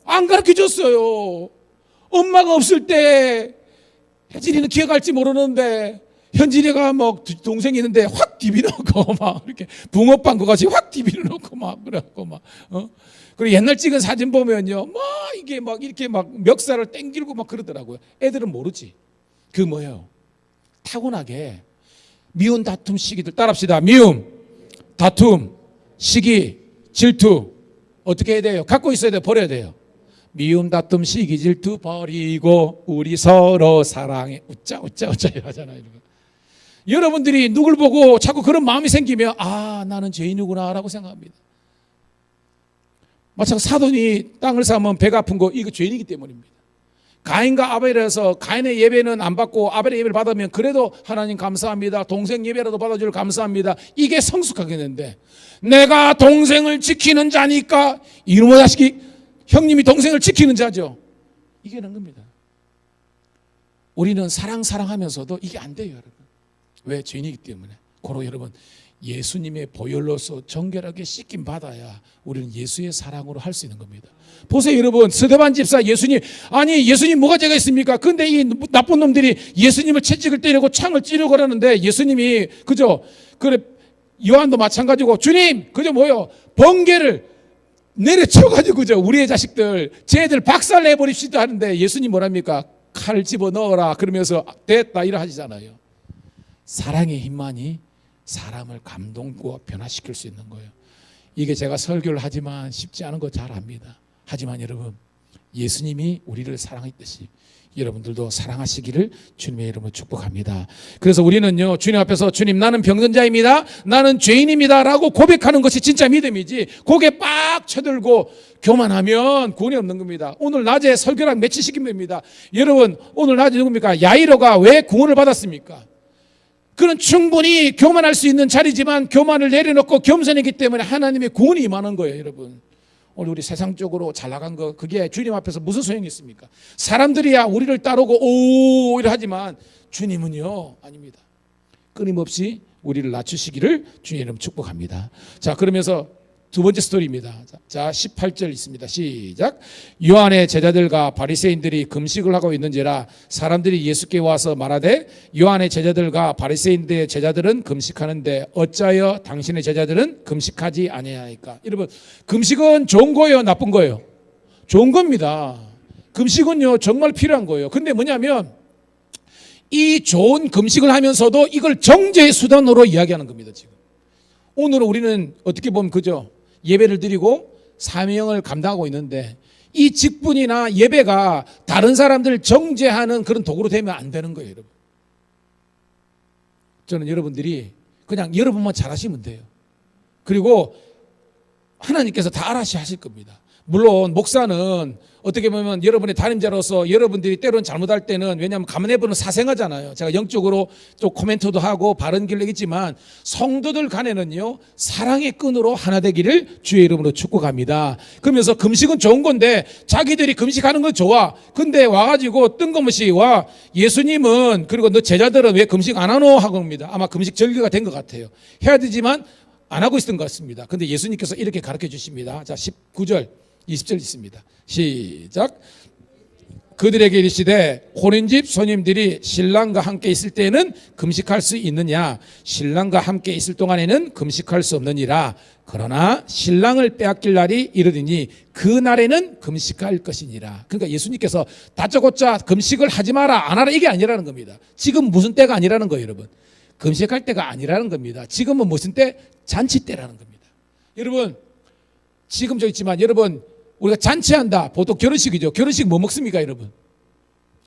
안 가르쳐줬어요. 엄마가 없을 때 혜진이는 기억할지 모르는데 현진이가 뭐 동생이 있는데 확 디비놓고 막 이렇게 붕어빵 그거 같이 확 디비놓고 막 그래갖고 막 그리고 옛날 찍은 사진 보면요, 막 이게 막 이렇게 막 멱살을 땡기고 막 그러더라고요. 애들은 모르지. 그 뭐예요? 타고나게 미운 다툼 시기들 따라합시다. 미움, 다툼, 시기, 질투 어떻게 해야 돼요? 갖고 있어야 돼요? 버려야 돼요? 미움, 다툼, 시기, 질투 버리고 우리 서로 사랑해. 웃자 이러잖아요. 여러분들이 누굴 보고 자꾸 그런 마음이 생기면 나는 죄인이구나 라고 생각합니다. 마찬가지로 사돈이 땅을 사면 배가 아픈 거 이거 죄인이기 때문입니다. 가인과 아벨에서 가인의 예배는 안 받고 아벨의 예배를 받으면 그래도 하나님 감사합니다. 동생 예배라도 받아주길 감사합니다. 이게 성숙하겠는데 내가 동생을 지키는 자니까 이놈의 자식이 형님이 동생을 지키는 자죠. 이게 는 겁니다. 우리는 사랑하면서도 이게 안 돼요, 여러분. 왜? 죄인이기 때문에. 고로 여러분 예수님의 보혈로서 정결하게 씻김 받아야 우리는 예수의 사랑으로 할 수 있는 겁니다. 보세요, 여러분. 스데반 집사 예수님 뭐가 죄가 있습니까? 근데 이 나쁜 놈들이 예수님을 채찍을 때리고 창을 찌르고 그러는데 예수님이 그래 요한도 마찬가지고 주님 뭐요? 번개를 내려쳐가지고 우리의 자식들 쟤들 박살내버립시다 하는데 예수님 뭐랍니까? 칼을 집어넣어라 그러면서 됐다 이러 하시잖아요. 사랑의 힘만이 사람을 감동과 변화시킬 수 있는 거예요. 이게 제가 설교를 하지만 쉽지 않은 거 잘 압니다. 하지만 여러분 예수님이 우리를 사랑했듯이 여러분들도 사랑하시기를 주님의 이름으로 축복합니다. 그래서 우리는요 주님 앞에서 주님 나는 병든 자입니다. 나는 죄인입니다 라고 고백하는 것이 진짜 믿음이지 고개 빡 쳐들고 교만하면 구원이 없는 겁니다. 오늘 낮에 설교랑 며칠 시키면 됩니다. 여러분 오늘 낮에 누굽니까? 야이로가 왜 구원을 받았습니까? 그는 충분히 교만할 수 있는 자리지만 교만을 내려놓고 겸손했기 때문에 하나님의 구원이 임하는 거예요, 여러분. 오늘 우리 세상적으로 잘 나간 거 그게 주님 앞에서 무슨 소용이 있습니까? 사람들이야 우리를 따르고 오 이래 하지만 주님은요 아닙니다. 끊임없이 우리를 낮추시기를 주님 이름 축복합니다. 자, 그러면서 두 번째 스토리입니다. 자, 18절 있습니다. 시작. 요한의 제자들과 바리새인들이 금식을 하고 있는지라 사람들이 예수께 와서 말하되 요한의 제자들과 바리새인들의 제자들은 금식하는데 어찌하여 당신의 제자들은 금식하지 아니하니까? 여러분, 금식은 좋은 거예요, 나쁜 거예요? 좋은 겁니다. 금식은요 정말 필요한 거예요. 근데 뭐냐면 이 좋은 금식을 하면서도 이걸 정죄의 수단으로 이야기하는 겁니다. 지금 오늘은 우리는 어떻게 보면 그죠? 예배를 드리고 사명을 감당하고 있는데 이 직분이나 예배가 다른 사람들을 정죄하는 그런 도구로 되면 안 되는 거예요, 여러분. 저는 여러분들이 그냥 여러분만 잘하시면 돼요. 그리고 하나님께서 다 알아서 하실 겁니다. 물론 목사는 어떻게 보면 여러분의 담임자로서 여러분들이 때로는 잘못할 때는 왜냐하면 감내부는 사생하잖아요. 제가 영적으로 좀 코멘트도 하고 바른 길로 있지만 성도들 간에는요 사랑의 끈으로 하나 되기를 주의 이름으로 축복합니다. 그러면서 금식은 좋은 건데 자기들이 금식하는 건 좋아. 근데 와가지고 뜬금없이 와 예수님은 그리고 너 제자들은 왜 금식 안 하노 하고 합니다. 아마 금식 절기가 된 것 같아요. 해야 되지만 안 하고 있었던 것 같습니다. 근데 예수님께서 이렇게 가르쳐 주십니다. 자, 19절 20절 있습니다. 시작. 그들에게 이르시되 혼인집 손님들이 신랑과 함께 있을 때는 금식할 수 있느냐? 신랑과 함께 있을 동안에는 금식할 수 없느니라. 그러나 신랑을 빼앗길 날이 이르리니 그 날에는 금식할 것이니라. 그러니까 예수님께서 다짜고짜 금식을 하지 마라 안 하라 이게 아니라는 겁니다. 지금 무슨 때가 아니라는 거예요, 여러분. 금식할 때가 아니라는 겁니다. 지금은 무슨 때? 잔치 때라는 겁니다. 여러분 지금 저 있지만 여러분 우리가 잔치한다. 보통 결혼식이죠. 결혼식 뭐 먹습니까 여러분?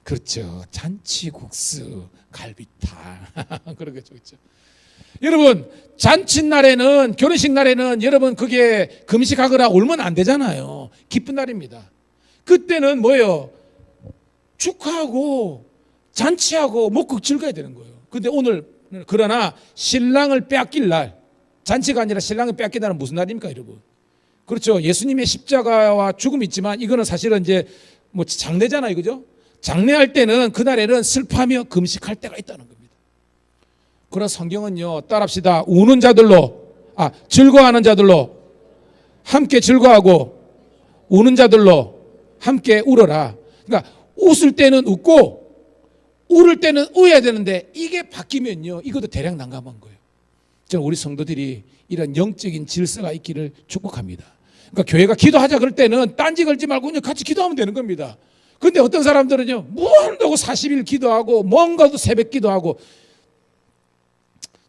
그렇죠. 잔치국수, 갈비탕 그러겠죠. 그렇죠. 여러분 잔칫날에는 결혼식 날에는 여러분 그게 금식하거나 울면 안 되잖아요. 기쁜 날입니다. 그때는 뭐예요? 축하하고 잔치하고 먹고 즐거워야 되는 거예요. 근데 오늘 그러나 신랑을 빼앗길 날, 잔치가 아니라 신랑을 빼앗긴 날은 무슨 날입니까 여러분? 그렇죠. 예수님의 십자가와 죽음이 있지만 이거는 사실은 이제 뭐 장례잖아요. 그죠? 장례할 때는 그날에는 슬퍼하며 금식할 때가 있다는 겁니다. 그러나 성경은요, 따라합시다. 우는 자들로, 즐거워하는 자들로 함께 즐거워하고 우는 자들로 함께 울어라. 그러니까 웃을 때는 웃고 울을 때는 울어야 되는데 이게 바뀌면요, 이것도 대략 난감한 거예요. 저는 우리 성도들이 이런 영적인 질서가 있기를 축복합니다. 그러니까 교회가 기도하자 그럴 때는 딴지 걸지 말고 그냥 같이 기도하면 되는 겁니다. 근데 어떤 사람들은요, 뭐 한다고 40일 기도하고 뭔가도 새벽 기도하고.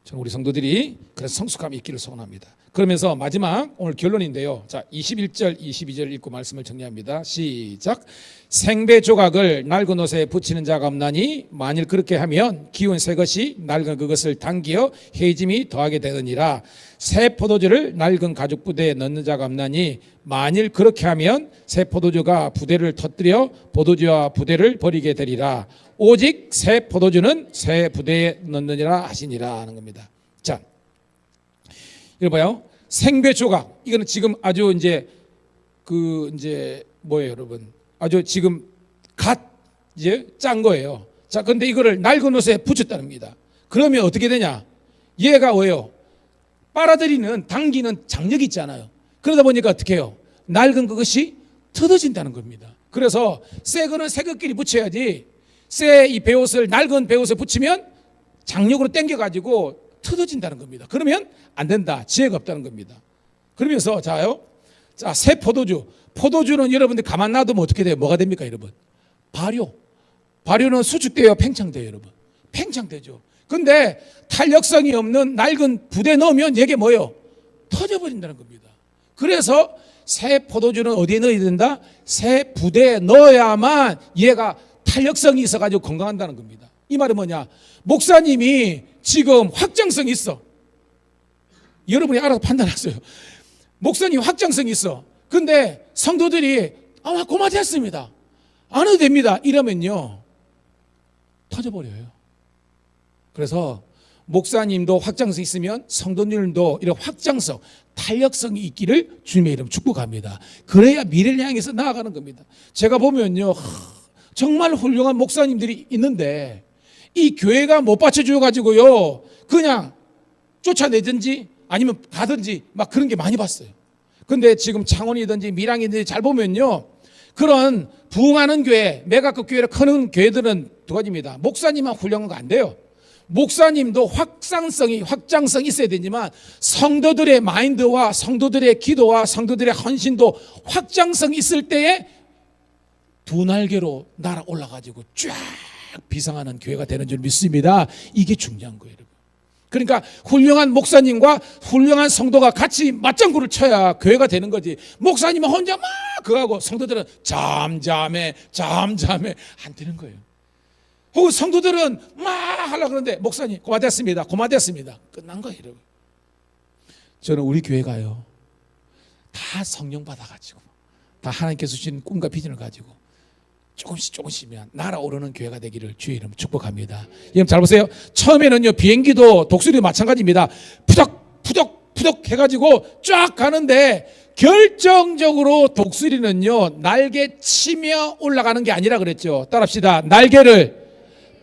저는 우리 성도들이 그래서 성숙함이 있기를 소원합니다. 그러면서 마지막 오늘 결론인데요. 자, 21절 22절 읽고 말씀을 정리합니다. 시작. 생배 조각을 낡은 옷에 붙이는 자가 없나니 만일 그렇게 하면 기운 새 것이 낡은 그것을 당기어 해짐이 더하게 되느니라. 새 포도주를 낡은 가죽 부대에 넣는 자가 없나니 만일 그렇게 하면 새 포도주가 부대를 터뜨려 포도주와 부대를 버리게 되리라. 오직 새 포도주는 새 부대에 넣느니라 하시니라 하는 겁니다. 자, 이거 봐요. 생배 조각. 이거는 지금 아주 이제 뭐예요, 여러분? 아주 지금 이제 짠 거예요. 자, 근데 이거를 낡은 옷에 붙였다는 겁니다. 그러면 어떻게 되냐? 얘가 왜요? 빨아들이는 당기는 장력이 있잖아요. 그러다 보니까 어떻게 해요? 낡은 그것이 터져진다는 겁니다. 그래서 새 거는 새 것끼리 붙여야지, 새 이 배옷을 낡은 배옷에 붙이면 장력으로 당겨가지고 터져진다는 겁니다. 그러면 안 된다. 지혜가 없다는 겁니다. 그러면서 자, 새 포도주는 여러분들 가만 놔두면 어떻게 돼요? 뭐가 됩니까 여러분? 발효는 수축돼요, 팽창돼요 여러분? 팽창되죠. 근데 탄력성이 없는 낡은 부대에 넣으면 이게 뭐예요? 터져버린다는 겁니다. 그래서 새 포도주는 어디에 넣어야 된다? 새 부대에 넣어야만 얘가 탄력성이 있어가지고 건강한다는 겁니다. 이 말은 뭐냐? 목사님이 지금 확장성이 있어. 여러분이 알아서 판단하세요. 목사님 확장성이 있어. 근데 성도들이 고마됐습니다, 안 해도 됩니다, 이러면요 터져버려요. 그래서 목사님도 확장성이 있으면 성도님도 이런 확장성, 탄력성이 있기를 주님의 이름 축복합니다. 그래야 미래를 향해서 나아가는 겁니다. 제가 보면요, 정말 훌륭한 목사님들이 있는데 이 교회가 못 받쳐줘가지고요 그냥 쫓아내든지 아니면 가든지 막 그런 게 많이 봤어요. 근데 지금 창원이든지 밀양이든지 잘 보면요, 그런 부흥하는 교회, 메가급 교회를 크는 교회들은 두 가지입니다. 목사님만 훌륭한 거 안 돼요. 목사님도 확장성이 있어야 되지만 성도들의 마인드와 성도들의 기도와 성도들의 헌신도 확장성이 있을 때에 두 날개로 날아 올라가지고 쫙 비상하는 교회가 되는 줄 믿습니다. 이게 중요한 거예요, 여러분. 그러니까 훌륭한 목사님과 훌륭한 성도가 같이 맞장구를 쳐야 교회가 되는 거지. 목사님은 혼자 막 그거하고 성도들은 잠잠해 안 되는 거예요. 혹은 성도들은 막 하려고 그러는데 목사님 고마됐습니다 끝난 거예요, 여러분. 저는 우리 교회가요 다 성령 받아가지고 다 하나님께서 주신 꿈과 비전을 가지고 조금씩만 날아오르는 교회가 되기를 주의 이름 축복합니다. 여러분 잘 보세요. 처음에는요 비행기도 독수리도 마찬가지입니다. 푸덕 해가지고 쫙 가는데 결정적으로 독수리는요 날개 치며 올라가는 게 아니라 그랬죠. 따라합시다. 날개를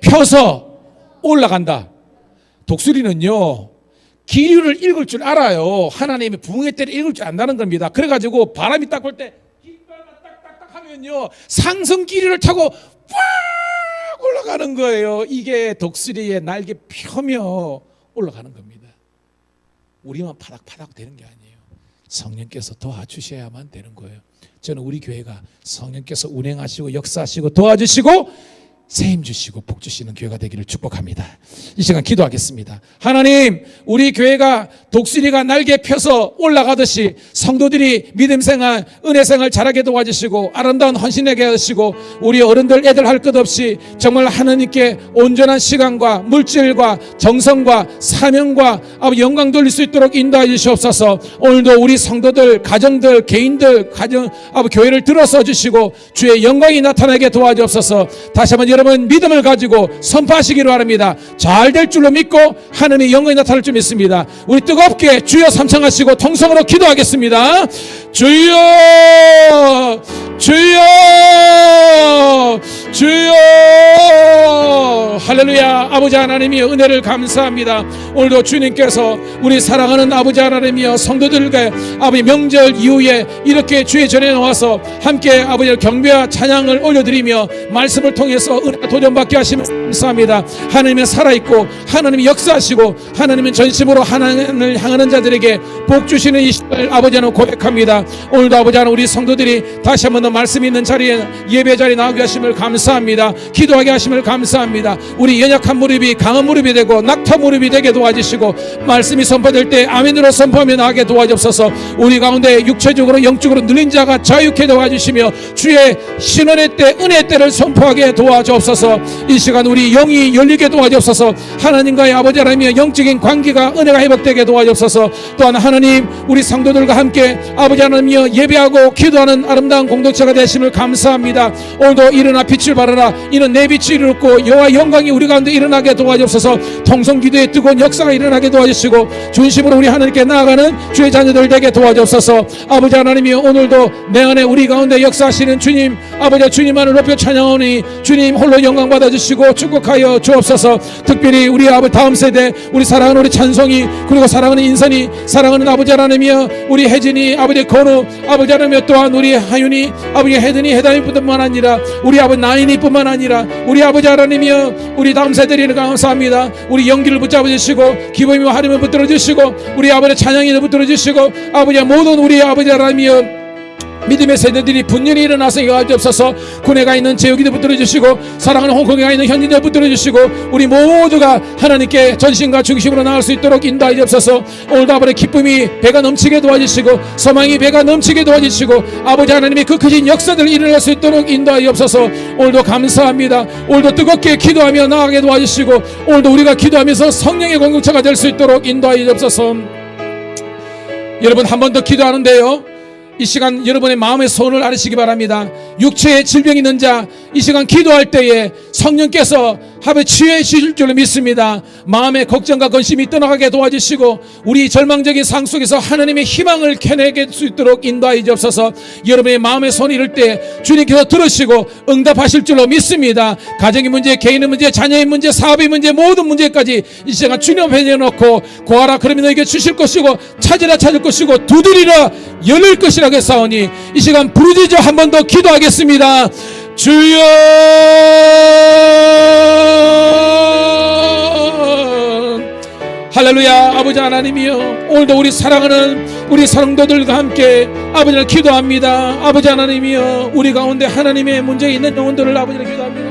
펴서 올라간다. 독수리는요 기류를 읽을 줄 알아요. 하나님의 부흥의 때를 읽을 줄 안다는 겁니다. 그래가지고 바람이 딱 불 때 하면요 상승 기류를 타고 꽉 올라가는 거예요. 이게 독수리의 날개 펴며 올라가는 겁니다. 우리만 파닥파닥 되는 게 아니에요. 성령께서 도와주셔야만 되는 거예요. 저는 우리 교회가 성령께서 운행하시고 역사하시고 도와주시고 세임 주시고 복 주시는 교회가 되기를 축복합니다. 이 시간 기도하겠습니다. 하나님, 우리 교회가 독수리가 날개 펴서 올라가듯이 성도들이 믿음 생활, 은혜 생활 잘하게 도와주시고 아름다운 헌신하게 하시고 우리 어른들 애들 할 것 없이 정말 하나님께 온전한 시간과 물질과 정성과 사명과 영광 돌릴 수 있도록 인도해 주시옵소서. 오늘도 우리 성도들, 가정들, 개인들, 교회를 들어서 주시고 주의 영광이 나타나게 도와주옵소서. 다시 한번 여러분 믿음을 가지고 선포하시기를 바랍니다. 잘 될 줄로 믿고 하나님의 영광이 나타날 줄 믿습니다. 우리 뜨겁게 주여 삼창하시고 통성으로 기도하겠습니다. 주여, 주여, 주여. 할렐루야. 아버지 하나님이여, 은혜를 감사합니다. 오늘도 주님께서 우리 사랑하는 아버지 하나님이여, 성도들과 아버지 명절 이후에 이렇게 주의 전에 나와서 함께 아버지의 경배와 찬양을 올려드리며 말씀을 통해서 은혜 도전받게 하시면 감사합니다. 하나님은 살아있고 하나님이 역사하시고 하나님은 전심으로 하나님을 향하는 자들에게 복 주시는 이 시간을 아버지 하나님 고백합니다. 오늘도 아버지 하나님 우리 성도들이 다시 한번 더 말씀 있는 자리에, 예배 자리에 나오게 하심을 감사합니다. 기도하게 하심을 감사합니다. 우리 연약한 무릎이 강한 무릎이 되고 낙타 무릎이 되게 도와주시고 말씀이 선포될 때 아멘으로 선포하며 나가게 도와주옵소서. 우리 가운데 육체적으로 영적으로 눌린 자가 자유케 도와주시며 주의 신원의 때, 은혜의 때를 선포하게 도와주옵소서. 이 시간 우리 영이 열리게 도와주옵소서. 하나님과의 아버지 하나님의 영적인 관계가, 은혜가 회복되게 도와주옵소서. 또한 하나님, 우리 성도들과 함께 아버지 하나님이여 예배하고 기도하는 아름다운 공동체가 되심을 감사합니다. 오늘도 일어나 빛을 발하라. 이는 내 빛이 이루었고 여호와 영광이 우리 가운데 일어나게 도와주옵소서. 통성기도의 뜨거운 역사가 일어나게 도와주시고 중심으로 우리 하나님께 나아가는 주의 자녀들 되게 도와주옵소서. 아버지 하나님이여, 오늘도 내 안에 우리 가운데 역사하시는 주님, 아버지 주님만을 높여 찬양하오니 주님 홀로 영광 받아주시고 축복하여 주옵소서. 특별히 우리 아버지 다음 세대, 우리 사랑하는 우리 찬송이, 그리고 사랑하는 인선이, 사랑하는 아버지 하나님이여, 우리 혜진이, 아버지 건우, 아버지 하나님이여, 또한 우리 하윤이, 아버지 혜든이, 혜담이뿐만 아니라 우리 아버지 나인이뿐만 아니라 우리 아버지 하나님이여, 우리 다음 세대를 감사합니다. 우리 연기를 붙잡아 주시고 기쁨이와 하림을 붙들어 주시고 우리 아버지 찬양이 붙들어 주시고 아버지 모든 우리 아버지 하나님이여, 믿음의 세대들이 분연히 일어나서 이어주옵소서. 군에 가 있는 제육이들 붙들어 주시고 사랑하는 홍콩에 가 있는 현진들 붙들어 주시고 우리 모두가 하나님께 전신과 중심으로 나갈 수 있도록 인도하여 주옵소서. 오늘도 아버지 기쁨이 배가 넘치게 도와주시고 소망이 배가 넘치게 도와주시고 아버지 하나님의 그 크신 역사들을 일어날 수 있도록 인도하여 주옵소서. 오늘도 감사합니다. 오늘도 뜨겁게 기도하며 나아가게 도와주시고 오늘도 우리가 기도하면서 성령의 공동체가 될 수 있도록 인도하여 주옵소서. 여러분, 한 번 더 기도하는데요, 이 시간 여러분의 마음의 소원을 아뢰시기 바랍니다. 육체에 질병이 있는 자, 이 시간 기도할 때에 성령께서 합에 치유해 주실 줄로 믿습니다. 마음의 걱정과 근심이 떠나가게 도와주시고 우리 절망적인 상황 속에서 하나님의 희망을 캐내게 수 있도록 인도하여 주옵소서. 여러분의 마음의 소원을 이룰 때 주님께서 들으시고 응답하실 줄로 믿습니다. 가정의 문제, 개인의 문제, 자녀의 문제, 사업의 문제, 모든 문제까지 이 시간 주님 앞에 내놓고 구하라 그러면 너에게 주실 것이고 찾으라 찾을 것이고 두드리라 열릴 것이라고 했사오니 이 시간 부르짖어 한 번 더 기도하겠습니다. 주여, 할렐루야. 아버지 하나님이여, 오늘도 우리 사랑하는 우리 성도들과 함께 아버지를 기도합니다. 아버지 하나님이여, 우리 가운데 하나님의 문제에 있는 영혼들을 아버지를 기도합니다.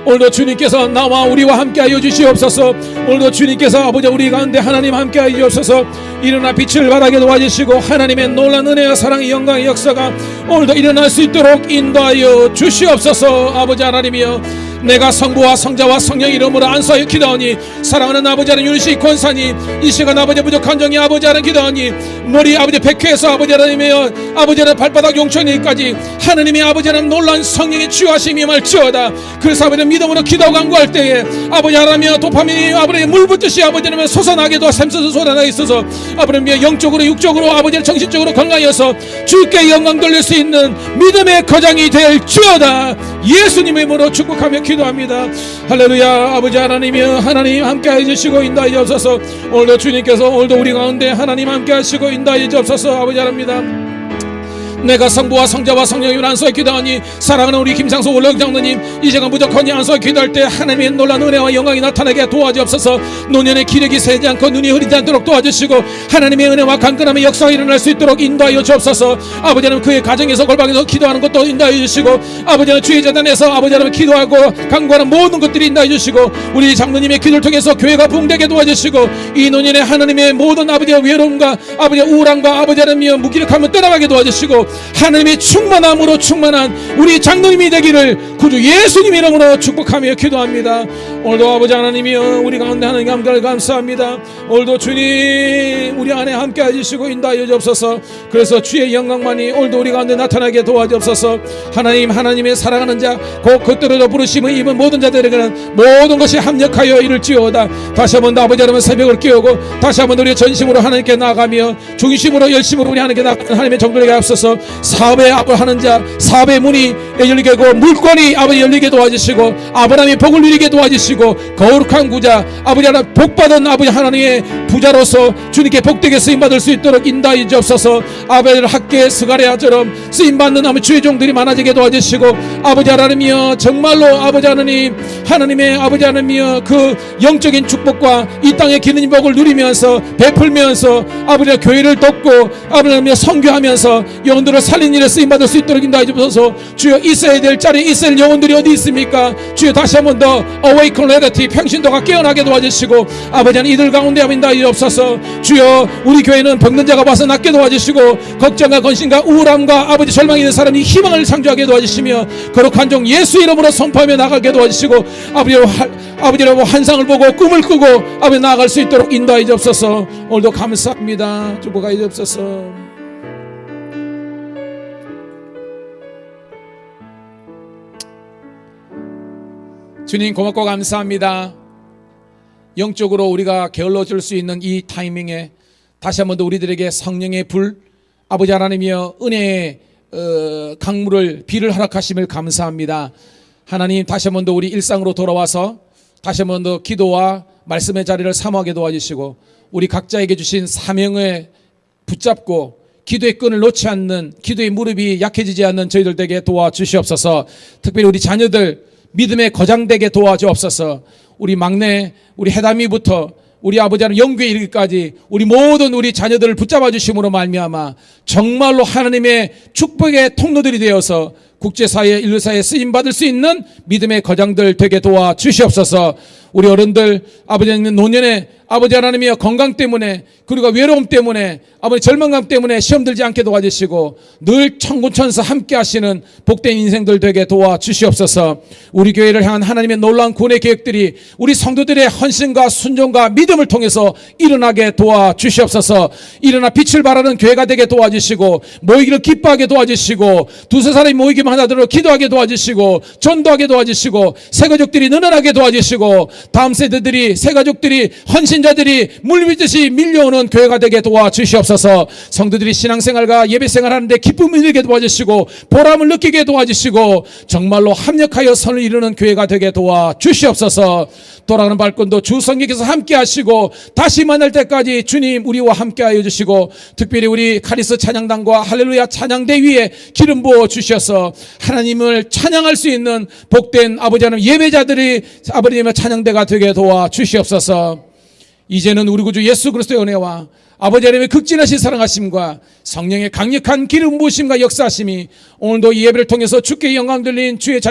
오늘도 주님께서 나와 우리와 함께하여 주시옵소서. 오늘도 주님께서 아버지 우리 가운데 하나님 함께하여 주옵소서. 일어나 빛을 발하게 도와주시고 하나님의 놀라운 은혜와 사랑의 영광의 역사가 오늘도 일어날 수 있도록 인도하여 주시옵소서. 아버지 하나님이여, 내가 성부와 성자와 성령 이름으로 안수하여 기도하니 사랑하는 아버지 하나님 윤씨 권사님, 이 시간 아버지 부족한 종이 아버지 하나님 기도하니 머리 아버지 백회에서 아버지 하나님이여, 아버지 하나님 발바닥 용천이까지 하나님의 아버지 하나님 놀라운 성령의 치유하심이 임할지어다. 그래서 아버지 믿음으로 기도하고 간구할 때에 아버지 하나님이여, 도파민이 아버지 물 붓듯이 아버지 하나님 솟아나게도 샘솟아 솟아나 있어서 아버지 영적으로 육적으로 아버지 정신적으로 건강해서 주께 영광 돌릴 수 있는 믿음의 거장이 될지어다. 예수님의 이름으로 축복하며 기도합니다. 할렐루야. 아버지 하나님이여, 하나님 함께 해주시고 인도하여 주옵소서. 오늘도 주님께서 오늘도 우리 가운데 하나님 함께 하시고 인도하여 주옵소서. 아버지 하나님입니다. 내가 성부와 성자와 성령님을 안수하여 기도하니 사랑하는 우리 김상수 원로장로님 이 시간 무조건 안수하여 기도할 때 하나님의 놀라운 은혜와 영광이 나타나게 도와주옵소서. 노년의 기력이 새지 않고 눈이 흐리지 않도록 도와주시고 하나님의 은혜와 강건함의 역사가 일어날 수 있도록 인도하여 주옵소서. 아버지 하나님 그의 가정에서 골방에서 기도하는 것도 인도하여 주시고 아버지 하나님 주의 재단에서 아버지 하나님 기도하고 간구하는 모든 것들이 인도하여 주시고 우리 장로님의 기도를 통해서 교회가 붕대게 도와주시고 이 노년에 하나님의 모든 아버지의 외로움과 아버지의 우울함과 아버지 하나님의 무기력함을 떠나가게 도와주시고 하나님의 충만함으로 충만한 우리 장로님이 되기를 구주 예수님 이름으로 축복하며 기도합니다. 오늘도 아버지 하나님이여 우리 가운데 하나님 감사합니다. 오늘도 주님 우리 안에 함께 해주시고 인도하여 주옵소서. 그래서 주의 영광만이 오늘도 우리 가운데 나타나게 도와주옵소서. 하나님의 사랑하는 자 곧 그때로 부르심을 입은 모든 자들에게는 모든 것이 합력하여 이룰지어다. 다시 한번 아버지 하나님 새벽을 깨우고 다시 한번 우리의 전심으로 하나님께 나아가며 중심으로 열심으로 우리 하나님께 나아가는 하나님의 정도에게 앞서서 사업에 하는 자 사업의 문이 열리게 하고 물권이 아버지 열리게 도와주시고 아브라함이 복을 누리게 도와주시고 거룩한 구자 아버지 하나님 복받은 아버지 하나님의 부자로서 주님께 복되게 쓰임받을 수 있도록 인도하여 주옵소서. 아버지 학계 스가랴처럼 쓰임받는 아버지 주의 종들이 많아지게 도와주시고 아버지 하나님이여 정말로 아버지 하나님의 아버지 하나님이여 그 영적인 축복과 이 땅의 기능 복을 누리면서 베풀면서 아버지 교회를 돕고 아버지 하나님이여 선교하면서 영혼들을 살린 일에 쓰임받을 수 있도록 인도하여 주옵소서. 주여 있어야 될 자리에 있어야 할 영혼들이 어디 있습니까? 주여 다시 한번 더 awaken reality 평신도가 깨어나게 도와주시고 아버지 하나님 이들 가운데 인도하여 주옵소서. 주여 우리 교회는 병든 자가 와서 낫게 도와주시고 걱정과 건심과 우울함과 아버지 절망이 있는 사람이 희망을 창조하게 도와주시며 거룩한 종 예수 이름으로 선포하며 나가게 도와주시고 아버지로 환상을 보고 꿈을 꾸고 아버지 나아갈 수 있도록 인도하여 주옵소서. 오늘도 감사합니다. 축복하여 주옵소서. 주님 고맙고 감사합니다. 영적으로 우리가 게을러질 수 있는 이 타이밍에 다시 한번 더 우리들에게 성령의 불 아버지 하나님이여 은혜의 강물을 비를 허락하심을 감사합니다. 하나님 다시 한번 더 우리 일상으로 돌아와서 다시 한번 더 기도와 말씀의 자리를 사모하게 도와주시고 우리 각자에게 주신 사명을 붙잡고 기도의 끈을 놓지 않는 기도의 무릎이 약해지지 않는 저희들 되게 도와주시옵소서. 특별히 우리 자녀들 믿음의 거장되게 도와주옵소서. 우리 막내 우리 해담이부터 우리 아버지 하나님 영교에 이르기까지 우리 모든 우리 자녀들을 붙잡아 주심으로 말미암아 정말로 하나님의 축복의 통로들이 되어서 국제사회 인류사회에 쓰임받을 수 있는 믿음의 거장들 되게 도와주시옵소서. 우리 어른들 아버지 하나님 노년에 아버지 하나님이여 건강 때문에 그리고 외로움 때문에 아버지 절망감 때문에 시험 들지 않게 도와주시고 늘 천군천사 함께 하시는 복된 인생들 되게 도와주시옵소서. 우리 교회를 향한 하나님의 놀라운 구원의 계획들이 우리 성도들의 헌신과 순종과 믿음을 통해서 일어나게 도와주시옵소서. 일어나 빛을 발하는 교회가 되게 도와주시고 모이기를 기뻐하게 도와주시고 두세 사람이 모이기만 하나들로 기도하게 도와주시고 전도하게 도와주시고 새가족들이 늘어나게 도와주시고 다음 세대들이 새가족들이 헌신자들이 물밀듯이 밀려오는 교회가 되게 도와주시옵소서. 성도들이 신앙생활과 예배생활 하는데 기쁨을 느끼게 도와주시고 보람을 느끼게 도와주시고 정말로 합력하여 선을 이루는 교회가 되게 도와주시옵소서. 돌아가는 발걸음도 주 성령께서 함께 하시고 다시 만날 때까지 주님 우리와 함께 하여 주시고 특별히 우리 카리스 찬양단과 할렐루야 찬양대 위에 기름 부어 주셔서 하나님을 찬양할 수 있는 복된 아버지 하나님 예배자들이 아버님의 찬양대가 되게 도와주시옵소서. 이제는 우리 구주 예수 그리스도의 은혜와 아버지 하나님의 극진하신 사랑하심과 성령의 강력한 기름 부으심과 역사하심이 오늘도 이 예배를 통해서 주께 영광 돌린 주의